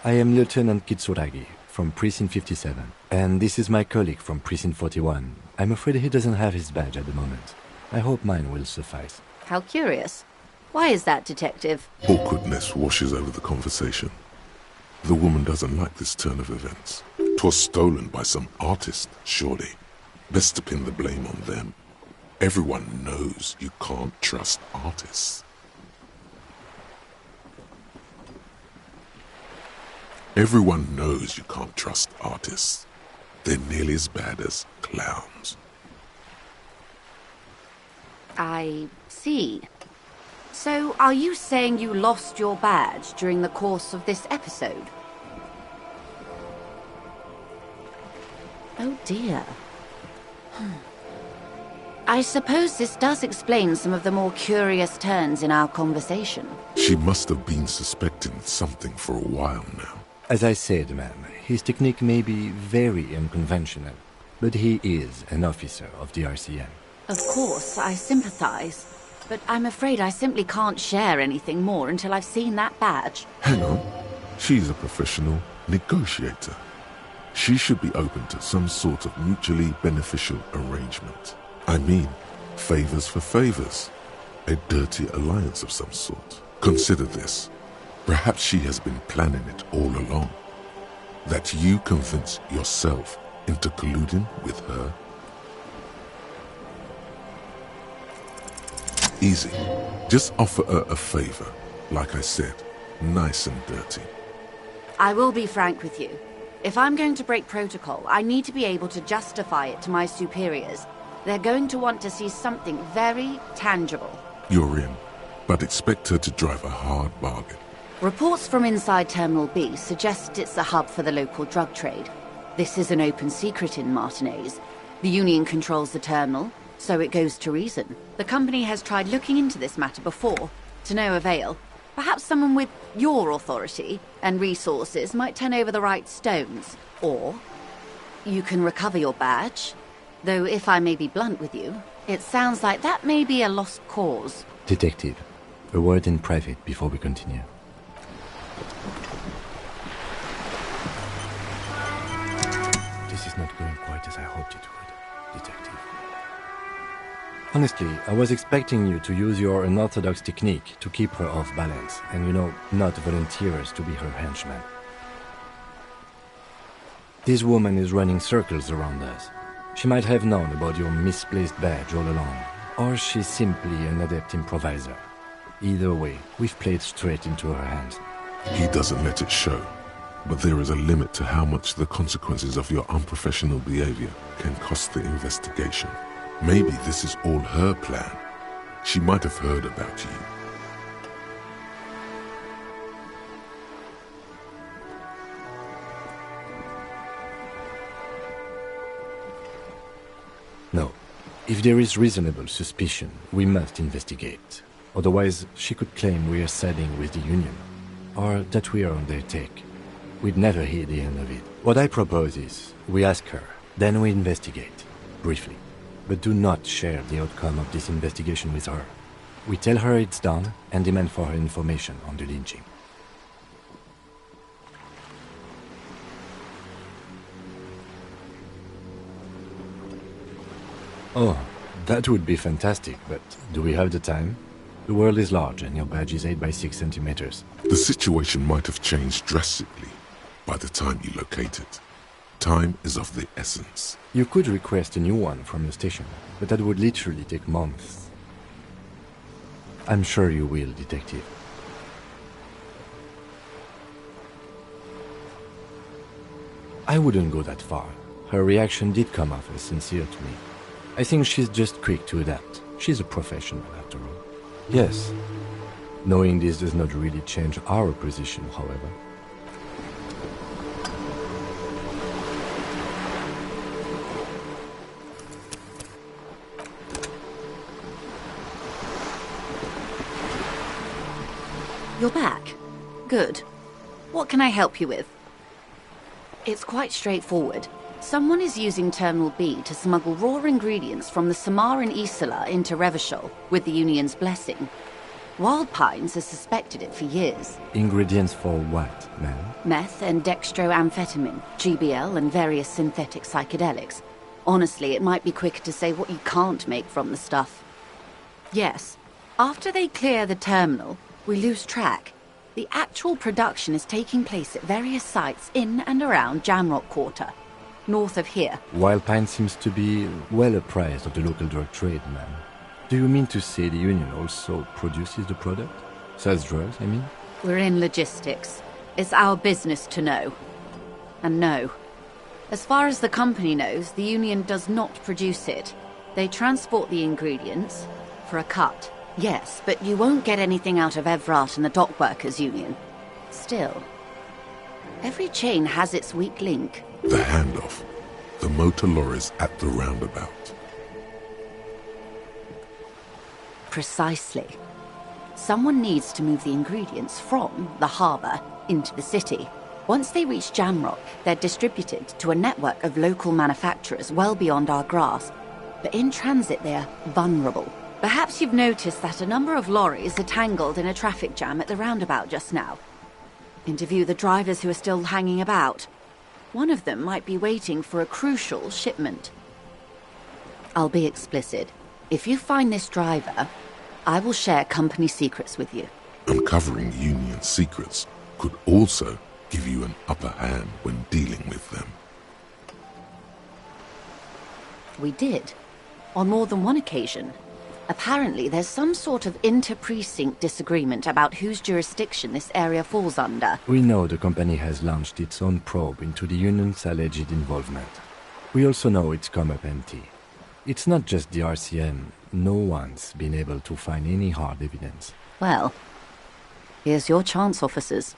I am Lieutenant Kitsuragi from Precinct 57, and this is my colleague from Precinct 41. I'm afraid he doesn't have his badge at the moment. I hope mine will suffice. How curious. Why is that, Detective? Awkwardness washes over the conversation. The woman doesn't like this turn of events. 'Twas stolen by some artist, surely. Best to pin the blame on them. Everyone knows you can't trust artists. Everyone knows you can't trust artists. They're nearly as bad as clowns. I see. So, are you saying you lost your badge during the course of this episode? Oh dear. I suppose this does explain some of the more curious turns in our conversation. She must have been suspecting something for a while now. As I said, ma'am, his technique may be very unconventional, but he is an officer of the RCM. Of course, I sympathize, but I'm afraid I simply can't share anything more until I've seen that badge. Hang on. She's a professional negotiator. She should be open to some sort of mutually beneficial arrangement. I mean, favors for favors. A dirty alliance of some sort. Consider this. Perhaps she has been planning it all along. That you convince yourself into colluding with her. Easy. Just offer her a favor. Like I said, nice and dirty. I will be frank with you. If I'm going to break protocol, I need to be able to justify it to my superiors. They're going to want to see something very tangible. You're in, but expect her to drive a hard bargain. Reports from inside Terminal B suggest it's a hub for the local drug trade. This is an open secret in Martinez. The Union controls the terminal, so it goes to reason. The company has tried looking into this matter before, to no avail. Perhaps someone with your authority and resources might turn over the right stones. Or you can recover your badge. Though if I may be blunt with you, it sounds like that may be a lost cause. Detective, a word in private before we continue. This is not going quite as I hoped it would, Detective. Honestly, I was expecting you to use your unorthodox technique to keep her off balance, and not volunteer us to be her henchman. This woman is running circles around us. She might have known about your misplaced badge all along, or she's simply an adept improviser. Either way, we've played straight into her hands. He doesn't let it show, but there is a limit to how much the consequences of your unprofessional behavior can cost the investigation. Maybe this is all her plan. She might have heard about you. No. If there is reasonable suspicion, we must investigate. Otherwise, she could claim we are siding with the Union, or that we are on their take. We'd never hear the end of it. What I propose is, we ask her, then we investigate, briefly. But do not share the outcome of this investigation with her. We tell her it's done, and demand for her information on the lynching. Oh, that would be fantastic, but do we have the time? The world is large and your badge is 8 by 6 centimeters. The situation might have changed drastically by the time you locate it. Time is of the essence. You could request a new one from the station, but that would literally take months. I'm sure you will, Detective. I wouldn't go that far. Her reaction did come off as sincere to me. I think she's just quick to adapt. She's a professional, after all. Yes. Knowing this does not really change our position, however. You're back. Good. What can I help you with? It's quite straightforward. Someone is using Terminal B to smuggle raw ingredients from the Samar and Isola into Revachol with the Union's blessing. Wild Pines has suspected it for years. Ingredients for what, ma'am? Meth and dextroamphetamine, GBL and various synthetic psychedelics. Honestly, it might be quicker to say what you can't make from the stuff. Yes, after they clear the terminal, we lose track. The actual production is taking place at various sites in and around Jamrock Quarter, north of here. Wild Pine seems to be well apprised of the local drug trade, ma'am. Do you mean to say the Union also produces the product? Sells drugs, I mean? We're in logistics. It's our business to know. And no. As far as the company knows, the Union does not produce it. They transport the ingredients for a cut. Yes, but you won't get anything out of Evrat and the Dock Workers Union. Still, every chain has its weak link. The handoff. The motor lorries at the roundabout. Precisely. Someone needs to move the ingredients from the harbour into the city. Once they reach Jamrock, they're distributed to a network of local manufacturers well beyond our grasp. But in transit, they're vulnerable. Perhaps you've noticed that a number of lorries are tangled in a traffic jam at the roundabout just now. Interview the drivers who are still hanging about. One of them might be waiting for a crucial shipment. I'll be explicit. If you find this driver, I will share company secrets with you. Uncovering Union secrets could also give you an upper hand when dealing with them. We did. On more than one occasion. Apparently, there's some sort of inter-precinct disagreement about whose jurisdiction this area falls under. We know the company has launched its own probe into the Union's alleged involvement. We also know it's come up empty. It's not just the RCM. No one's been able to find any hard evidence. Well, here's your chance, officers.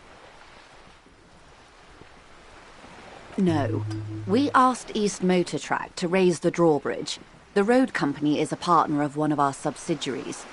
No. We asked East Motor Track to raise the drawbridge. The road company is a partner of one of our subsidiaries.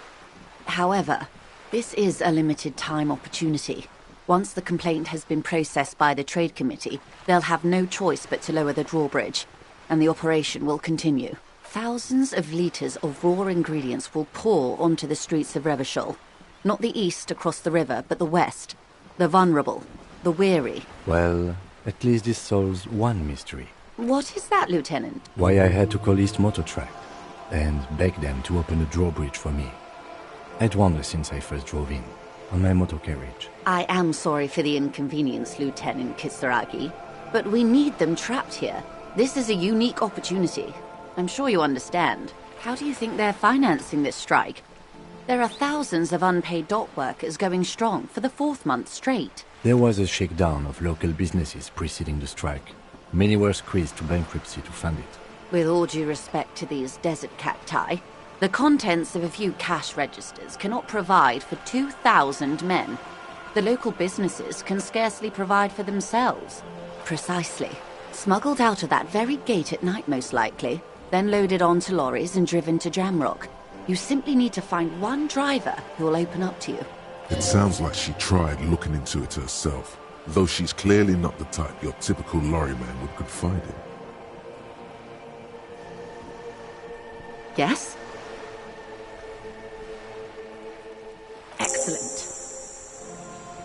However, this is a limited time opportunity. Once the complaint has been processed by the Trade Committee, they'll have no choice but to lower the drawbridge, and the operation will continue. Thousands of litres of raw ingredients will pour onto the streets of Revachol. Not the east across the river, but the west. The vulnerable, the weary. Well, at least this solves one mystery. What is that, Lieutenant? Why I had to call East Motor Track and beg them to open the drawbridge for me. I'd wondered since I first drove in, on my motor carriage. I am sorry for the inconvenience, Lieutenant Kisaragi, but we need them trapped here. This is a unique opportunity. I'm sure you understand. How do you think they're financing this strike? There are thousands of unpaid dock workers going strong for the 4th month straight. There was a shakedown of local businesses preceding the strike. Many were squeezed to bankruptcy to fund it. With all due respect to these desert cacti, the contents of a few cash registers cannot provide for 2,000 men. The local businesses can scarcely provide for themselves. Precisely. Smuggled out of that very gate at night, most likely, then loaded onto lorries and driven to Jamrock. You simply need to find one driver who will open up to you. It sounds like she tried looking into it herself, though she's clearly not the type your typical lorryman would confide in. Yes? Excellent.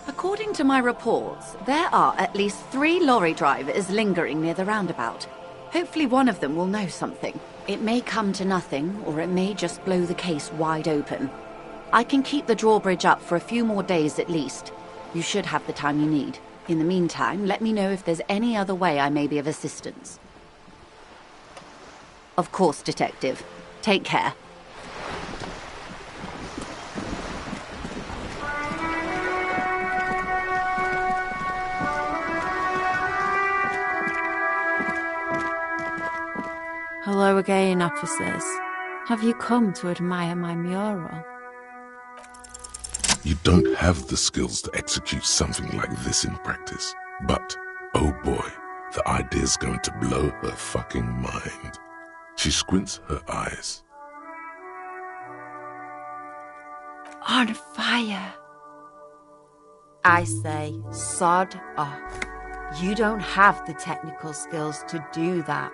According to my reports, there are at least 3 lorry drivers lingering near the roundabout. Hopefully one of them will know something. It may come to nothing, or it may just blow the case wide open. I can keep the drawbridge up for a few more days at least. You should have the time you need. In the meantime, let me know if there's any other way I may be of assistance. Of course, Detective. Take care. Hello again, officers. Have you come to admire my mural? You don't have the skills to execute something like this in practice. But, oh boy, the idea's going to blow her fucking mind. She squints her eyes. On fire. I say, sod off. You don't have the technical skills to do that.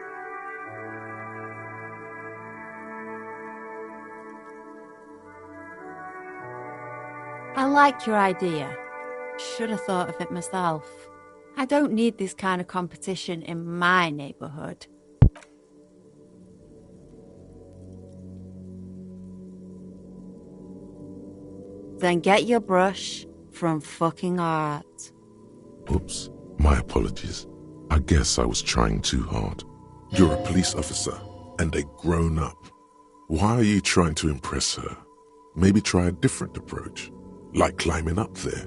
I like your idea. Should have thought of it myself. I don't need this kind of competition in my neighborhood. Then get your brush from fucking art. Oops, my apologies. I guess I was trying too hard. You're a police officer, and a grown-up. Why are you trying to impress her? Maybe try a different approach, like climbing up there.